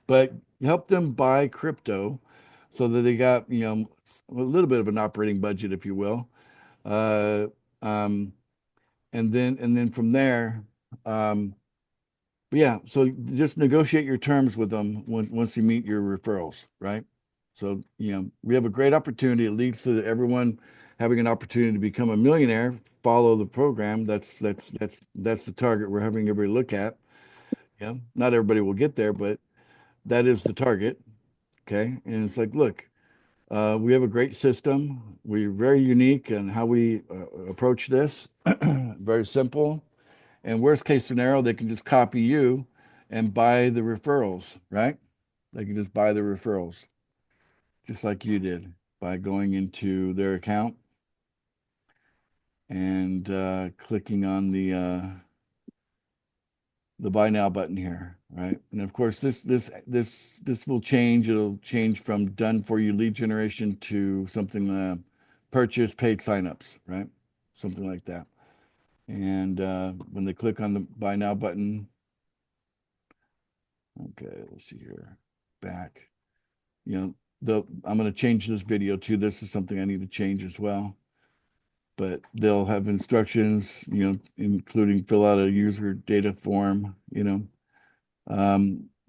But help them buy crypto so that they got, you know, a little bit of an operating budget, if you will. And then from there, yeah, so just negotiate your terms with them once you meet your referrals, right? So, you know, we have a great opportunity. It leads to everyone having an opportunity to become a millionaire. Follow the program. That's the target we're having everybody look at. Yeah, not everybody will get there, but that is the target. Okay. And it's like, look, we have a great system. We're very unique in how we approach this. Very simple. And worst case scenario, they can just copy you and buy the referrals, right? They can just buy the referrals, just like you did by going into their account and clicking on the buy now button here, right? And of course, this will change. It'll change from done for you lead generation to something purchase paid signups, right? Something like that. And when they click on the buy now button, okay, let's see here, back. You know, I'm going to change this video too. This is something I need to change as well. But they'll have instructions, you know, including fill out a user data form, you know.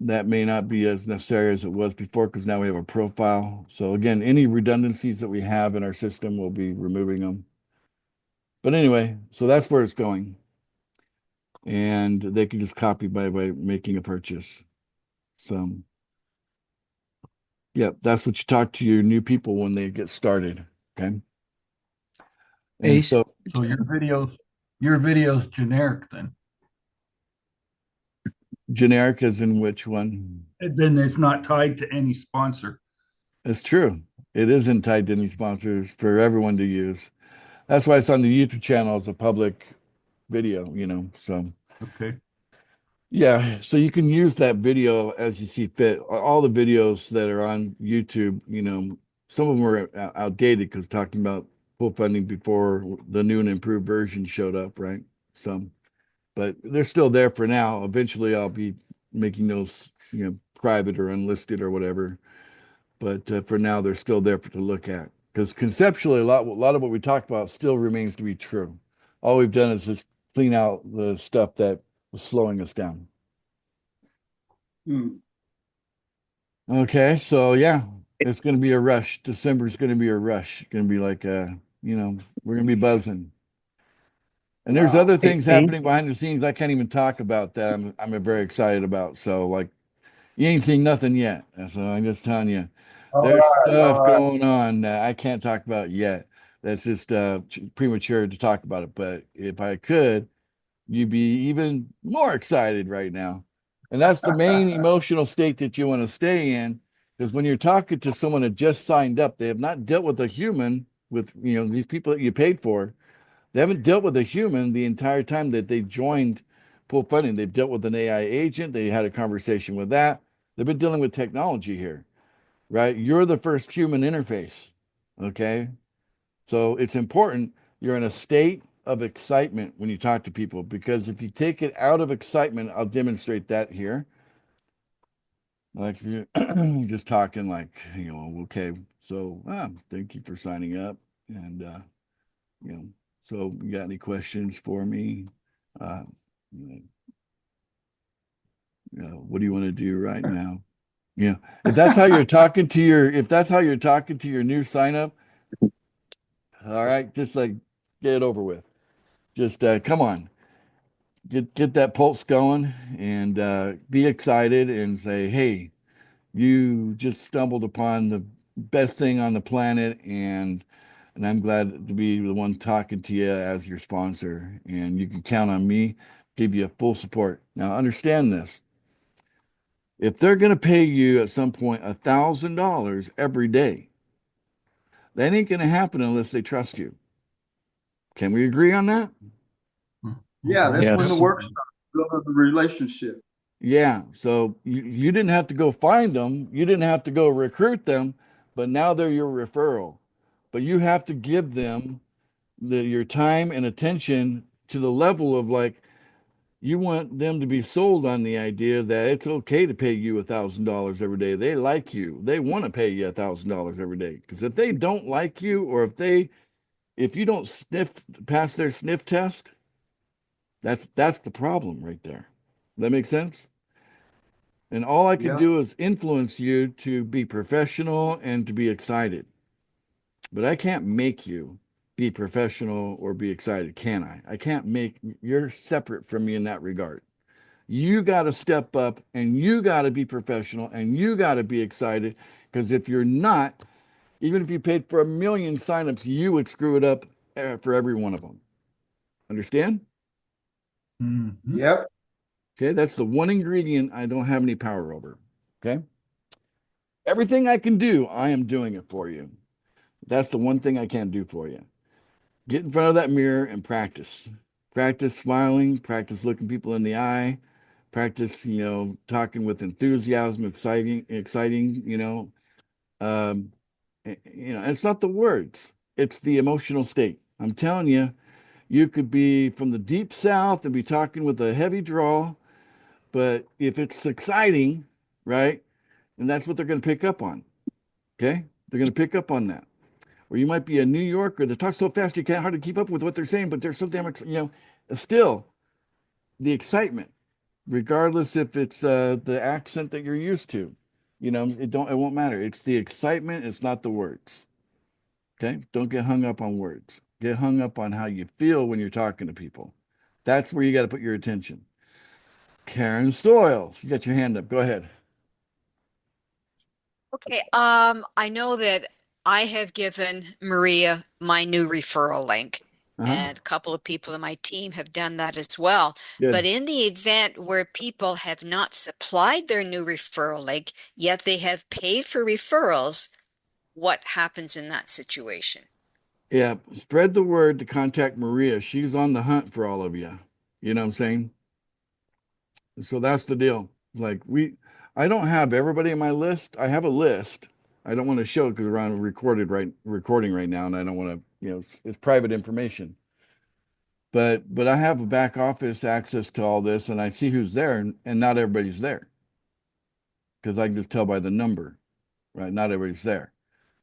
That may not be as necessary as it was before because now we have a profile. So again, any redundancies that we have in our system, we'll be removing them. But anyway, so that's where it's going. And they can just copy by making a purchase. So yeah, that's what you talk to your new people when they get started. Okay. And Ace? So your video's generic then. Generic as in which one? As in it's not tied to any sponsor. It's true. It isn't tied to any sponsors for everyone to use. That's why it's on the YouTube channel as a public video, you know. So okay. Yeah, so you can use that video as you see fit. All the videos that are on YouTube, you know, some of them are outdated because talking about pool funding before the new and improved version showed up, right? Some, but they're still there for now. Eventually, I'll be making those, you know, private or unlisted or whatever. But for now, they're still there to look at because conceptually, a lot of what we talked about still remains to be true. All we've done is just clean out the stuff that was slowing us down. Hmm. Okay, so yeah, it's going to be a rush. December is going to be a rush. It's going to be like, you know, we're going to be buzzing. And there's Wow. other things happening behind the scenes I can't even talk about that I'm very excited about. So like, you ain't seen nothing yet. So I'm just telling you, All there's right, stuff all right. going on that I can't talk about yet. That's just premature to talk about it. But if I could, you'd be even more excited right now. And that's the main emotional state that you want to stay in. Because when you're talking to someone that just signed up, they have not dealt with a human, with, you know, these people that you paid for. They haven't dealt with a human the entire time that they joined Pool Funding. They've dealt with an AI agent. They had a conversation with that. They've been dealing with technology here, right? You're the first human interface. Okay. So it's important you're in a state of excitement when you talk to people, because if you take it out of excitement, I'll demonstrate that here. Like if you're just talking like, you know, okay, so thank you for signing up. And you know, so you got any questions for me? Uh, you what do you want to do right now? Yeah. If that's how you're talking to your new sign up, all right, just like get it over with. Just come on. Get that pulse going and be excited and say, hey, you just stumbled upon the best thing on the planet, and I'm glad to be the one talking to you as your sponsor, and you can count on me, give you full support. Now understand this. If they're going to pay you at some point $1,000 every day, that ain't going to happen unless they trust you. Can we agree on that? Yeah, that's when the Yes. work starts, building the relationship. Yeah, so you didn't have to go find them, you didn't have to go recruit them, but now they're your referral. But you have to give them your time and attention to the level of like you want them to be sold on the idea that it's okay to pay you $1,000 every day. They like you. They want to pay you $1,000 every day. Because if they don't like you, or if you don't pass their sniff test, that's the problem right there. That makes sense? And all I can Yeah. do is influence you to be professional and to be excited. But I can't make you be professional or be excited, can I? I can't you're separate from me in that regard. You got to step up and you got to be professional and you got to be excited, because if you're not, even if you paid for 1 million signups, you would screw it up for every one of them. Understand? Mhm. Yep. Okay, that's the one ingredient I don't have any power over. Okay. Everything I can do, I am doing it for you. That's the one thing I can't do for you. Get in front of that mirror and practice. Practice smiling, practice looking people in the eye, practice, you know, talking with enthusiasm, exciting, you know. You know, it's not the words, it's the emotional state. I'm telling you, you could be from the deep south and be talking with a heavy drawl, but if it's exciting, right? And that's what they're going to pick up on. Okay? They're going to pick up on that. Or you might be a New Yorker that talks so fast you can't hardly keep up with what they're saying, but they're so damn, you know, still the excitement, regardless if it's the accent that you're used to. You know, it won't matter. It's the excitement, it's not the words. Okay? Don't get hung up on words. Get hung up on how you feel when you're talking to people. That's where you got to put your attention. Karen Stoyle, you got your hand up. Go ahead. Okay, I know that I have given Maria my new referral link, Uh-huh. and a couple of people in my team have done that as well. But Good. in the event where people have not supplied their new referral link, yet they have paid for referrals, what happens in that situation? Yeah, spread the word to contact Maria. She's on the hunt for all of you. You know what I'm saying? So that's the deal. Like I don't have everybody in my list. I have a list. I don't want to show it because we're on recording right now, and I don't want to, it's private information. But I have a back office access to all this, and I see who's there, and not everybody's there because I can just tell by the number, right? Not everybody's there.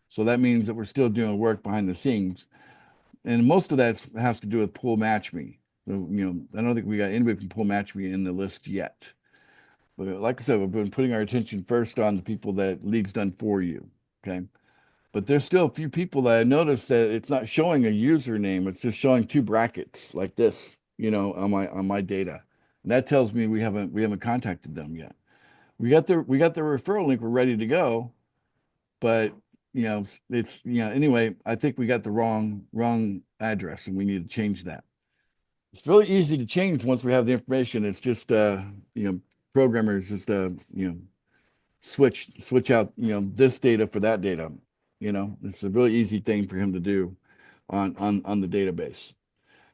So that means that we're still doing work behind the scenes, and most of that has to do with Pool Match Me. I don't think we got anybody from Pool Match Me in the list yet. But like I said, we've been putting our attention first on the people that League's done for you. Okay. But there's still a few people that I noticed that it's not showing a username. It's just showing two brackets like this, on my data. And that tells me we haven't contacted them yet. We got the referral link. We're ready to go. But it's anyway, I think we got the wrong address and we need to change that. It's really easy to change once we have the information. It's just programmers just switch out this data for that data. It's a really easy thing for him to do on the database.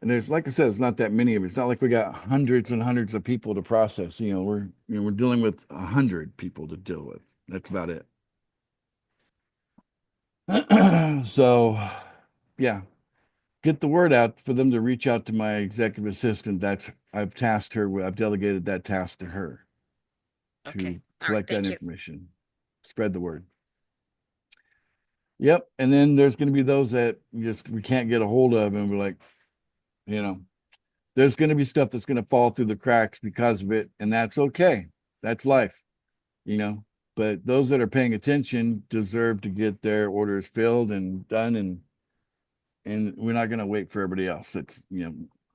And there's, like I said, it's not that many of it. It's not like we got hundreds and hundreds of people to process. We're dealing with 100 people to deal with. That's about it. So yeah, get the word out for them to reach out to my executive assistant. I've delegated that task to her to collect that information, spread the word. Yep. And then there's going to be those that we can't get a hold of, and we're like, there's going to be stuff that's going to fall through the cracks because of it, and that's okay. That's life, but those that are paying attention deserve to get their orders filled and done, and we're not going to wait for everybody else that's,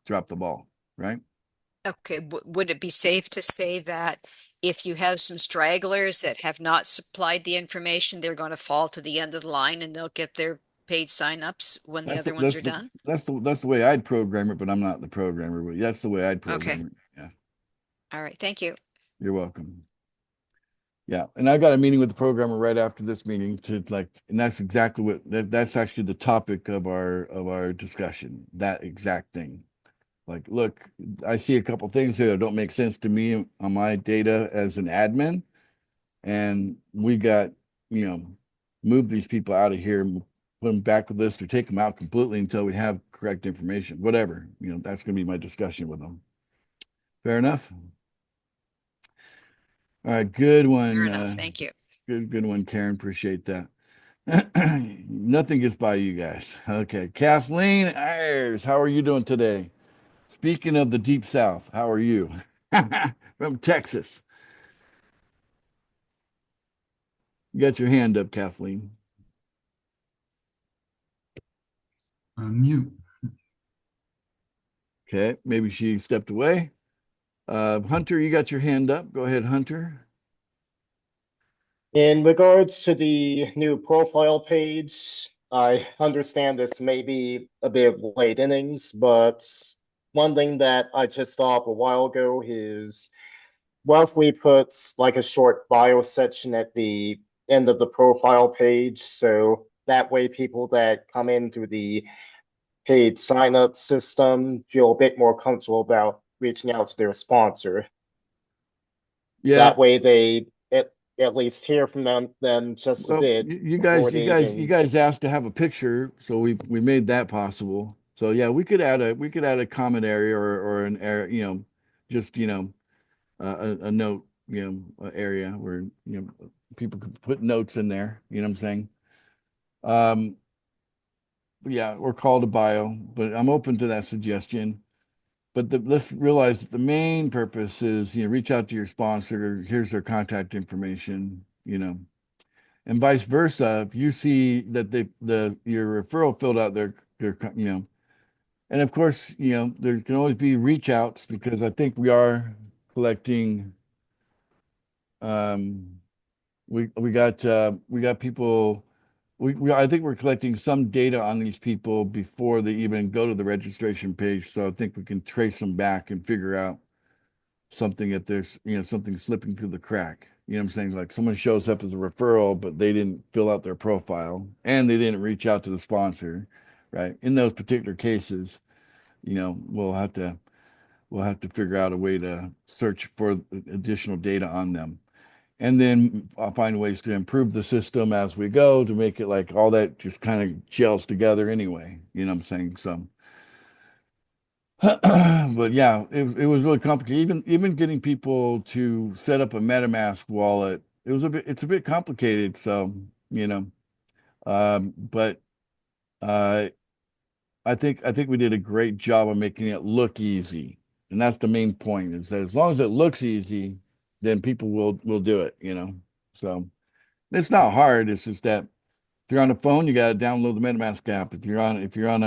drop the ball, right? Okay, would it be safe to say that if you have some stragglers that have not supplied the information, they're going to fall to the end of the line and they'll get their paid signups when the other ones are done? That's the way I'd program it, but I'm not the programmer, but that's the way I'd program it. Yeah. All right, thank you. You're welcome. Yeah, and I got a meeting with the programmer right after this meeting and that's exactly that's actually the topic of our discussion, that exact thing. Like, look, I see a couple things here that don't make sense to me on my data as an admin, and we got, move these people out of here and put them back with this or take them out completely until we have correct information, whatever. That's going to be my discussion with them. Fair enough? All right, good one. Fair enough, thank you. Good one, Karen. Appreciate that. Nothing gets by you guys. Okay, Kathleen Ayers, how are you doing today? Speaking of the Deep South, how are you? From Texas. You got your hand up, Kathleen. Mute. Okay, maybe she stepped away. Hunter, you got your hand up. Go ahead, Hunter. In regards to the new profile page, I understand this may be a bit of late innings, but one thing that I just thought a while ago is what if we put like a short bio section at the end of the profile page, so that way people that come in through the paid sign-up system feel a bit more comfortable about reaching out to their sponsor. Yeah. That way they at least hear from them just a bit. You guys asked to have a picture, so we made that possible. So yeah, we could add a comment area or an area, just a note, area where people could put notes in there. You know what I'm saying? Yeah, or call to bio, but I'm open to that suggestion. But let's realize that the main purpose is, reach out to your sponsor. Here's their contact information, and vice versa. If you see that your referral filled out their, and of course, there can always be reach outs because I think we are collecting. We got people. I think we're collecting some data on these people before they even go to the registration page. So I think we can trace them back and figure out something if there's, something slipping through the crack. You know what I'm saying? Like someone shows up as a referral, but they didn't fill out their profile and they didn't reach out to the sponsor, right? In those particular cases, we'll have to we'll have to figure out a way to search for additional data on them. And then I'll find ways to improve the system as we go to make it like all that just kind of gels together anyway. You know what I'm saying? So, but yeah, it was really complicated. Even getting people to set up a MetaMask wallet, it's a bit complicated. So, you know, but uh, I think we did a great job of making it look easy. And that's the main point, is that as long as it looks easy, then people will do it, you know. So it's not hard. It's just that if you're on a phone, you got to download the MetaMask app. If you're on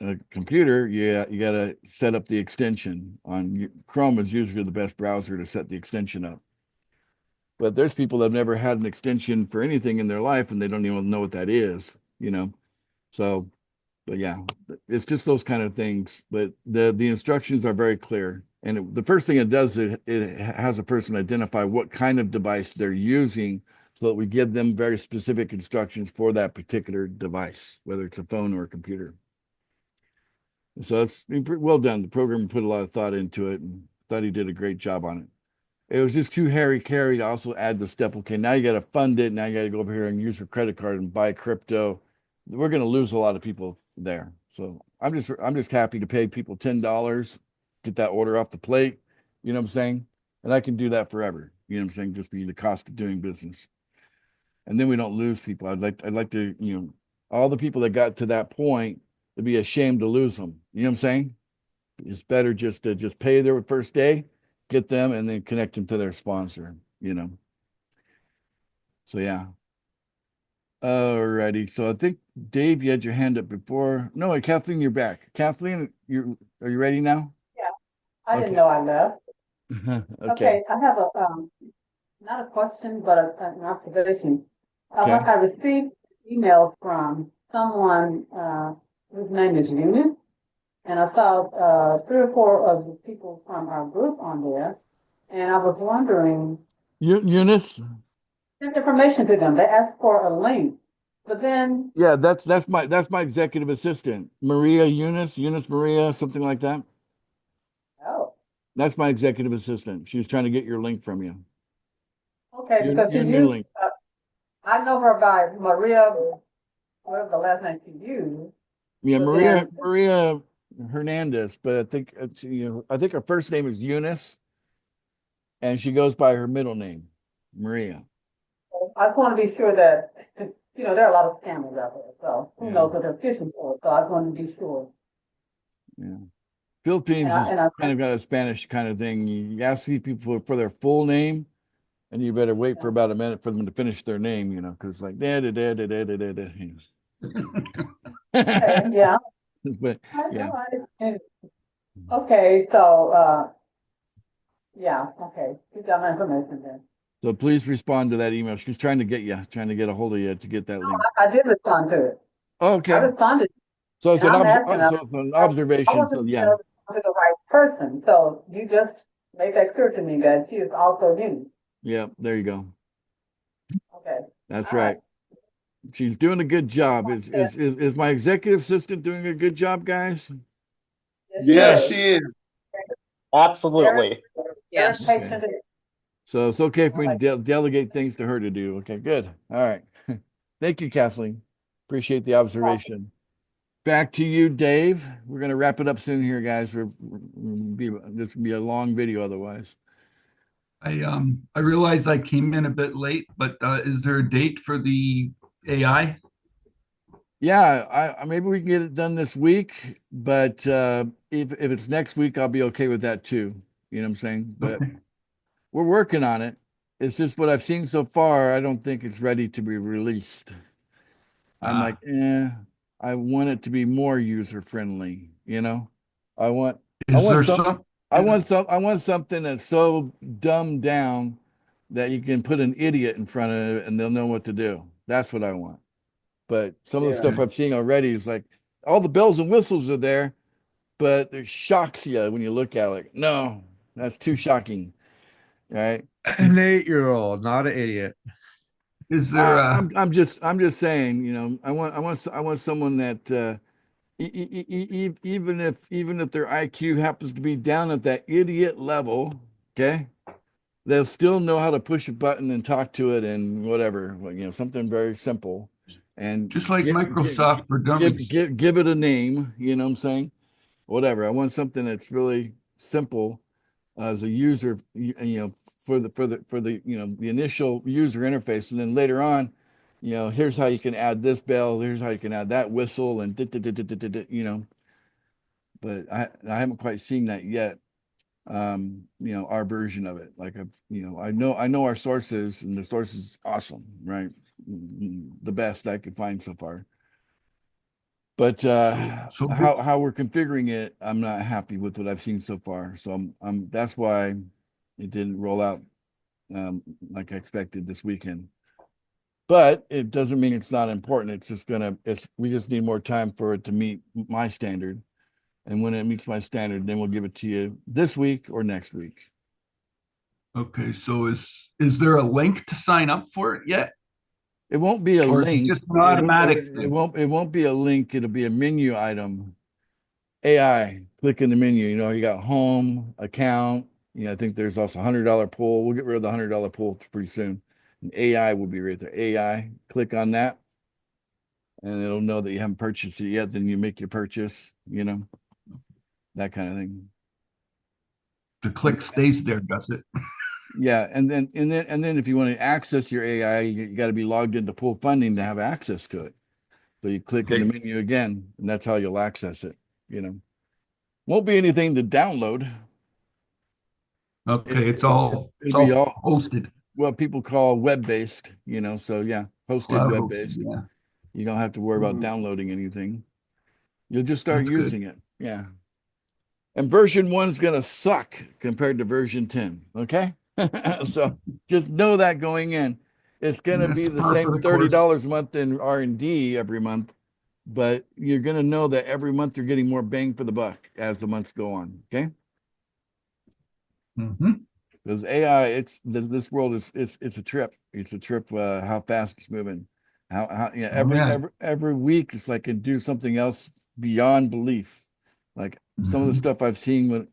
a computer, you got to set up the extension. Chrome is usually the best browser to set the extension up. But there's people that have never had an extension for anything in their life, and they don't even know what that is, you know. So, but yeah, it's just those kind of things. But the instructions are very clear. And the first thing it does, it has a person identify what kind of device they're using, so that we give them very specific instructions for that particular device, whether it's a phone or a computer. So it's well done. The program put a lot of thought into it, and thought he did a great job on it. It was just too hairy-carry to also add the step. Okay, now you got to fund it. Now you got to go over here and use your credit card and buy crypto. We're going to lose a lot of people there. So I'm just happy to pay people $10, get that order off the plate. You know what I'm saying? And I can do that forever. You know what I'm saying? Just be the cost of doing business. And then we don't lose people. I'd like to, you know, all the people that got to that point, to be ashamed to lose them. You know what I'm saying? It's better just to just pay their first day, get them, and then connect them to their sponsor, you know. So yeah. Alrighty. So I think Dave, you had your hand up before. No, wait, Kathleen, you're back. Kathleen, are you ready now? Yeah, I Okay. didn't know I left. Okay. Okay, I have a not a question, but an observation. Okay. I received email from someone whose name is Eunice, and I saw 3 or 4 of the people from our group on there, and I was wondering, Eunice? sent information to them. They asked for a link, but then, Yeah, that's my executive assistant, Eunice Maria, something like that. oh, That's my executive assistant. She was trying to get your link from you. okay, because she Your new used, link. I know her by Maria, whatever the last name she used. Yeah, But Maria Hernandez, but I think it's, you know, I think her first name is Eunice, and she goes by her middle name, Maria. I just want to be sure that, you know, there are a lot of scammers out there, so who Yeah. knows what they're fishing for, so I just want to be sure. Yeah. Philippines is And I kind of got a Spanish kind of thing. You ask these people for their full name, and you better wait for about a minute for them to finish their name, you know, because like da da da da da da da da. Okay, yeah. But yeah. Okay, so, yeah, okay, you got my information then. So please respond to that email. She's trying to get a hold of you to get that link. I did respond to it. Okay. I responded. So it's And an I'm asking, so it's an I observation. So wasn't yeah. to the right person, so you just made that clear to me that she is also you. Yeah, there you go. Okay. That's All right. She's doing a good job. Is my executive assistant doing a good job, guys? Yes, she is. Absolutely. Yes. Okay. So it's okay for me to delegate things to her to do. Okay, good. All right. Thank you, Kathleen. Appreciate the observation. Back to you, Dave. We're going to wrap it up soon here, guys. This will be a long video otherwise. I realize I came in a bit late, but is there a date for the AI? Yeah, I maybe we can get it done this week, but if it's next week, I'll be okay with that too. You know what I'm saying? But we're working on it. It's just what I've seen so far. I don't think it's ready to be released. I'm like, I want it to be more user friendly. You know, I want something that's so dumbed down that you can put an idiot in front of it and they'll know what to do. That's what I want. But some of the stuff I've seen already is like all the bells and whistles are there, but it shocks you when you look at it. Like, no, that's too shocking. Right? An 8-year-old, not an idiot. Is there I'm just saying, you know, I want someone that Even if their IQ happens to be down at that idiot level, okay, they'll still know how to push a button and talk to it and whatever, something very simple, and Just like Microsoft for Dummies. give it a name. You know what I'm saying? Whatever. I want something that's really simple as a user, for the initial user interface, and then later on, here's how you can add this bell, here's how you can add that whistle, and but I haven't quite seen that yet. Our version of it. Like I know our sources, and the source is awesome, right? The best I could find so far. But how we're configuring it, I'm not happy with what I've seen so far. So that's why it didn't roll out like I expected this weekend. But it doesn't mean it's not important. It's just we just need more time for it to meet my standard. And when it meets my standard, then we'll give it to you this week or next week. Okay, so is there a link to sign up for it yet? It won't be a Or is it link. just an automatic It thing? won't be a link. It'll be a menu item. AI, click in the menu. You got home, account. I think there's also $100 pool. We'll get rid of the $100 pool pretty soon. And AI will be right there. AI, click on that, and it'll know that you haven't purchased it yet. Then you make your purchase. That kind of thing. The click stays there, does it? Yeah, and then if you want to access your AI, you got to be logged into Pool Funding to have access to it. So you click in the menu again, and that's how you'll access it. Won't be anything to download. Okay, it's all hosted. What people call web-based, so yeah, hosted web-based. Yeah. You don't have to worry about downloading anything. You'll just start using it. Yeah. And version 1 is going to suck compared to version 10. Okay. So just know that going in, it's going to be the same $30 a month in R&D every month, but you're going to know that every month you're getting more bang for the buck as the months go on. Okay. Because AI, this world it's a trip. It's a trip. How fast it's moving. Every week it's like can do something else beyond belief. Like some of the stuff I've seen when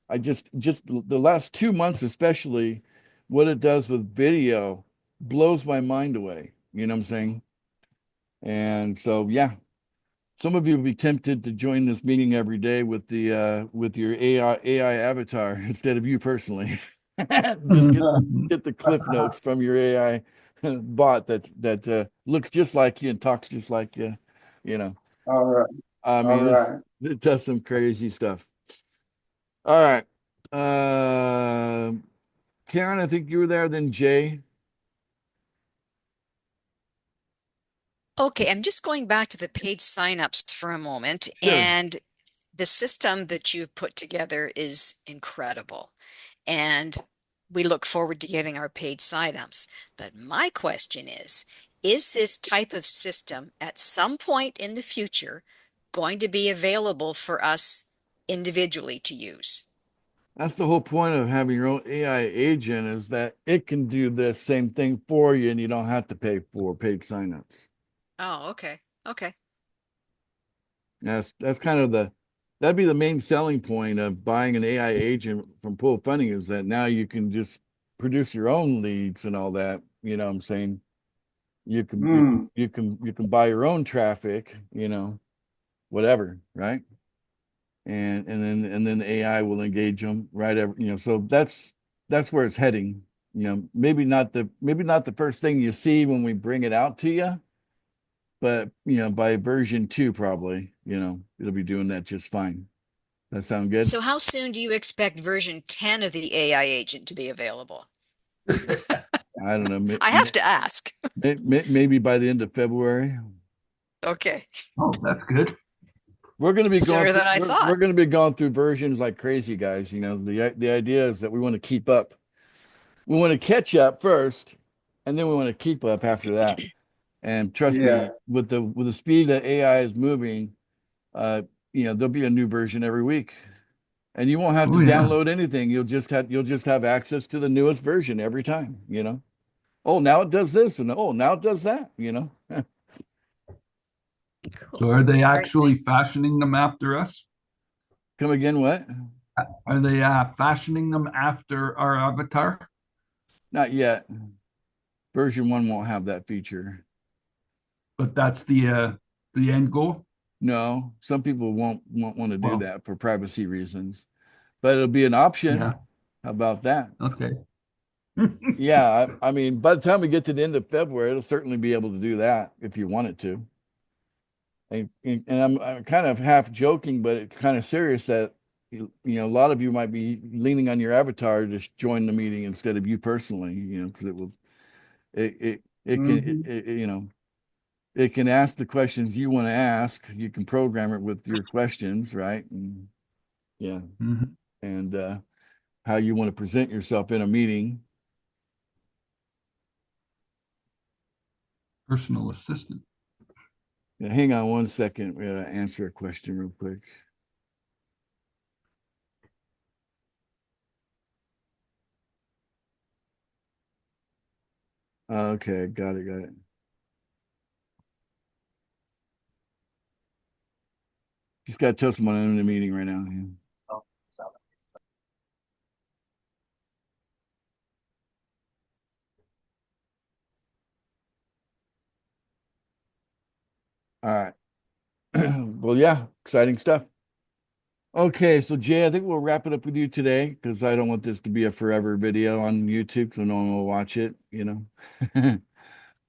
I just the last 2 months, especially what it does with video blows my mind away. You know what I'm saying? And so, yeah, some of you will be tempted to join this meeting every day with your AI avatar instead of you personally. Just get the cliff notes from your AI bot that looks just like you and talks just like you. All right. I mean, it does some crazy stuff. All right. Karen, I think you were there, then Jay. Okay, I'm just going back to the paid signups for a moment, Sure. and the system that you've put together is incredible. And we look forward to getting our paid signups. But my question is this type of system at some point in the future going to be available for us individually to use? That's the whole point of having your own AI agent is that it can do the same thing for you and you don't have to pay for paid signups. Oh, okay. Okay. That's kind of that'd be the main selling point of buying an AI agent from Pool Funding is that now you can just produce your own leads and all that. You know what I'm saying? You can you can buy your own traffic, whatever, right? And then the AI will engage them, right? So that's where it's heading. Maybe not the first thing you see when we bring it out to you, but by version 2 probably, it'll be doing that just fine. That sound good? So how soon do you expect version 10 of the AI agent to be available? I don't know. I have to ask. Maybe by the end of February. Okay. Oh, that's good. We're going to be Sooner than I thought. We're going to be going through versions like crazy, guys. The idea is that we want to keep up. We want to catch up first, and then we want to keep up after that. And trust me, with the speed that AI is moving, there'll be a new version every week, and you won't have to download anything. You'll just have access to the newest version every time. Oh, now it does this, and oh, now it does that. So are they All right, actually thanks. fashioning them after us? Come again, what? Are they fashioning them after our avatar? Not yet. Version 1 won't have that feature. But that's the end goal. No, some people won't want to do Well, that for privacy reasons, but it'll be an option. yeah. How about that? Okay. Yeah, I mean, by the time we get to the end of February, it'll certainly be able to do that if you want it to. And I'm kind of half joking, but it's kind of serious that a lot of you might be leaning on your avatar to join the meeting instead of you personally, because it can ask the questions you want to ask. You can program it with your questions, right? And yeah, Mhm. and how you want to present yourself in a meeting. Personal assistant. Now, hang on one second. We gotta answer a question real quick. Okay, got it. Just got to tell someone I'm in a meeting right now. All right. Well, yeah, exciting stuff. Okay, so Jay, I think we'll wrap it up with you today because I don't want this to be a forever video on YouTube, so no one will watch it,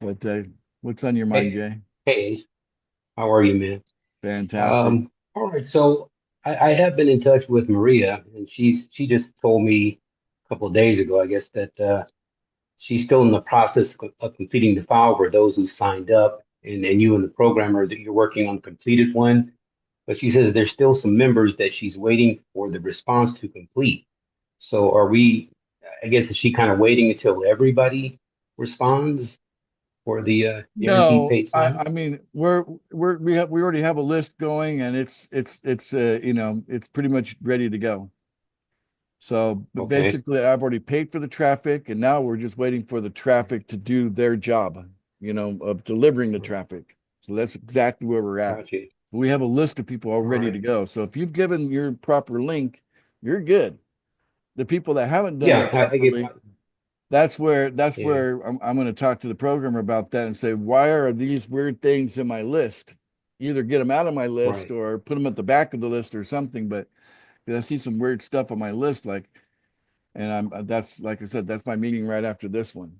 But what's on your mind, Jay? Hey, how are you, man? Fantastic. All right, so I have been in touch with Maria, and she just told me a couple of days ago, I guess, that she's still in the process of completing the file for those who signed up, and you and the programmer that you're working on completed one. But she says there's still some members that she's waiting for the response to complete. So I guess, is she kind of waiting until everybody responds for the guaranteed No, paid I signups? mean we already have a list going and it's pretty much ready to go. So but Okay, basically I've already paid for the traffic and now we're just waiting for the traffic to do their job, of delivering the traffic. So that's exactly where we're at. gotcha. We have a list of people all All ready to right. go. So if you've given your proper link, you're good. The people that haven't done Yeah, it I get properly, that's where yeah, I'm going to talk to the programmer about that and say, why are these weird things in my list? Either get them out of my list right. or put them at the back of the list or something. But 'cause I see some weird stuff on my list, and that's like I said, that's my meeting right after this one.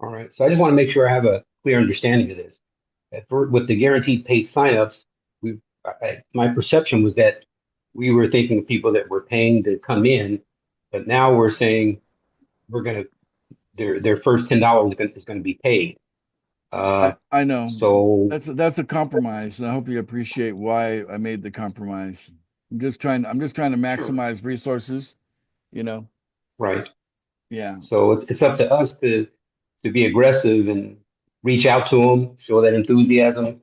All right. So I just want to make sure I have a clear understanding of this. With the guaranteed paid signups, my perception was that we were thinking of people that were paying to come in, but now we're saying we're gonna their first $10 is going to be paid. I know So that's a compromise, and I hope you appreciate why I made the compromise. I'm just trying to sure, maximize resources, you know. right. Yeah. So it's up to us to be aggressive and reach out to them, show that enthusiasm,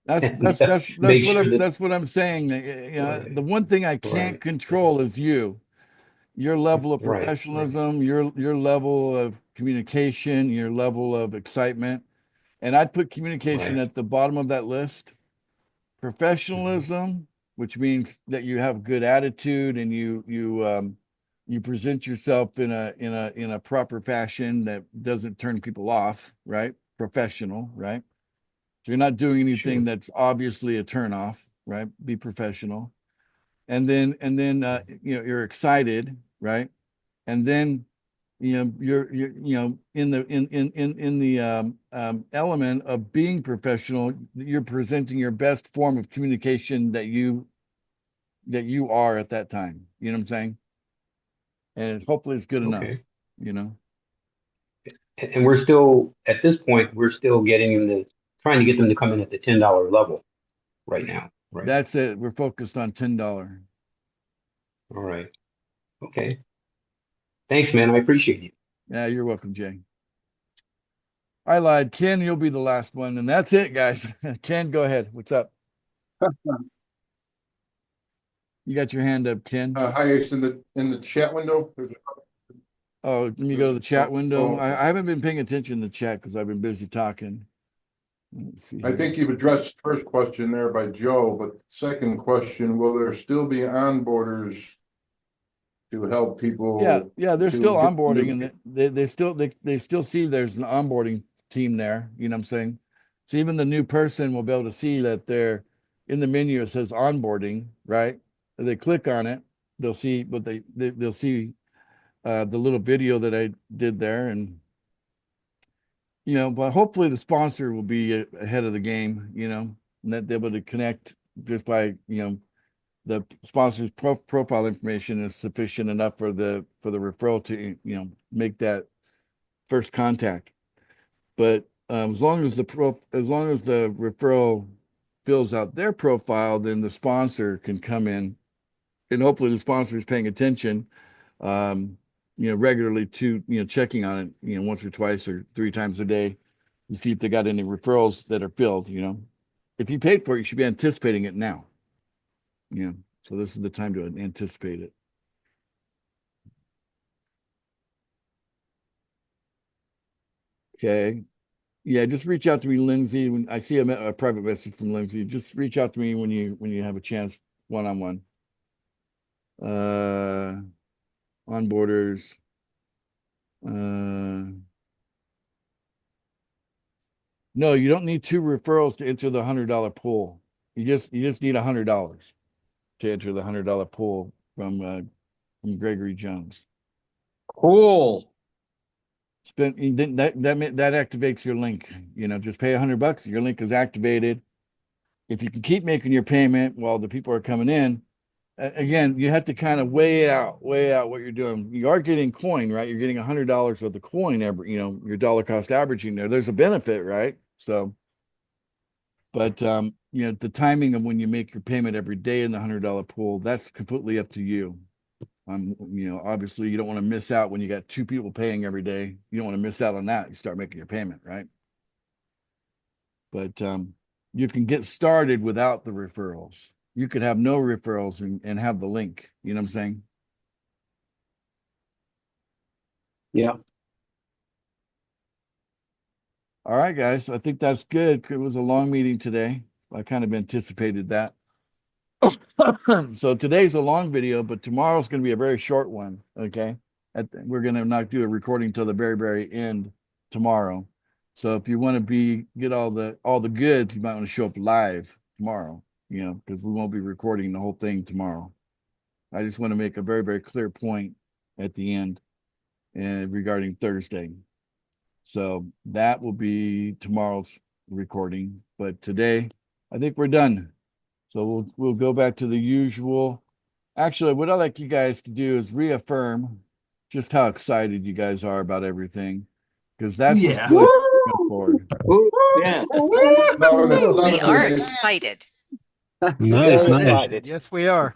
That's and that's that's that's make what sure I'm that that's what I'm saying. The right, one thing I can't right, control is your level of right, right. professionalism, your level of communication, your level of excitement. And I'd put communication Right. at the bottom of that list. Mhm. Professionalism, which means that you have good attitude and you present yourself in a proper fashion that doesn't turn people off, right? Professional, right? So you're not doing anything Sure. that's obviously a turn off, right? Be professional. And then you're excited, right? And then you're in the element of being professional, you're presenting your best form of communication that you are at that time. You know what I'm saying? And hopefully it's good enough, Okay. you know. And we're still at this point, we're still getting them trying to get them to come in at the $10 level right now. Right. That's it. We're focused on $10. All right. Okay. Thanks, man. I appreciate you. Yeah, you're welcome, Jay. I lied. Ken, you'll be the last one. And that's it, guys. Ken, go ahead. What's up? You got your hand up, Ken. Hi, it's in the chat window. Oh, let me go to the chat window. Oh, I haven't been paying attention to the chat because I've been busy talking. Let's see I here. think you've addressed the first question there by Joe, but the second question, will there still be onboarders to help people? Yeah, they're to still get onboarding, new- and they still see there's an onboarding team there. You know what I'm saying? So even the new person will be able to see that they're in the menu. It says onboarding, right? If they click on it, they'll see what they'll see the little video that I did there, and but hopefully the sponsor will be ahead of the game. And that they're able to connect just by the sponsor's profile information is sufficient enough for the referral to make that first contact. But as long as the referral fills out their profile, then the sponsor can come in, and hopefully the sponsor is paying attention, regularly to checking on it, once or twice or 3 times a day to see if they got any referrals that are filled. If you paid for it, you should be anticipating it now. So this is the time to anticipate it. Okay. Yeah, just reach out to me, Lindsay. When I see a private message from Lindsay, just reach out to me when you have a chance, one-on-one. Onboarders. No, you don't need 2 referrals to enter the $100 pool. You just need $100 to enter the $100 pool from Gregory Jones. Cool. That activates your link. Just pay $100. Your link is activated. If you can keep making your payment while the people are coming in, again, you have to kind of weigh out what you're doing. You are getting coin, right? You're getting $100 worth of coin every, your dollar cost averaging there. There's a benefit, right? So, but the timing of when you make your payment every day in the $100 pool, that's completely up to you. Obviously you don't want to miss out when you got 2 people paying every day. You don't want to miss out on that. You start making your payment, right? But you can get started without the referrals. You could have no referrals and have the link. You know what I'm saying? Yeah. All right, guys. I think that's good. It was a long meeting today. I kind of anticipated that. So today's a long video, but tomorrow's going to be a very short one. Okay. We're going to not do a recording till the very, very end tomorrow. So if you want to get all the goods, you might want to show up live tomorrow, because we won't be recording the whole thing tomorrow. I just want to make a very, very clear point at the end regarding Thursday. So that will be tomorrow's recording, but today I think we're done. So we'll go back to the usual. Actually, what I'd like you guys to do is reaffirm just how excited you guys are about everything, because that's what's good going forward. Yeah. We are excited. Nice, Very nice. excited. Yes, we are.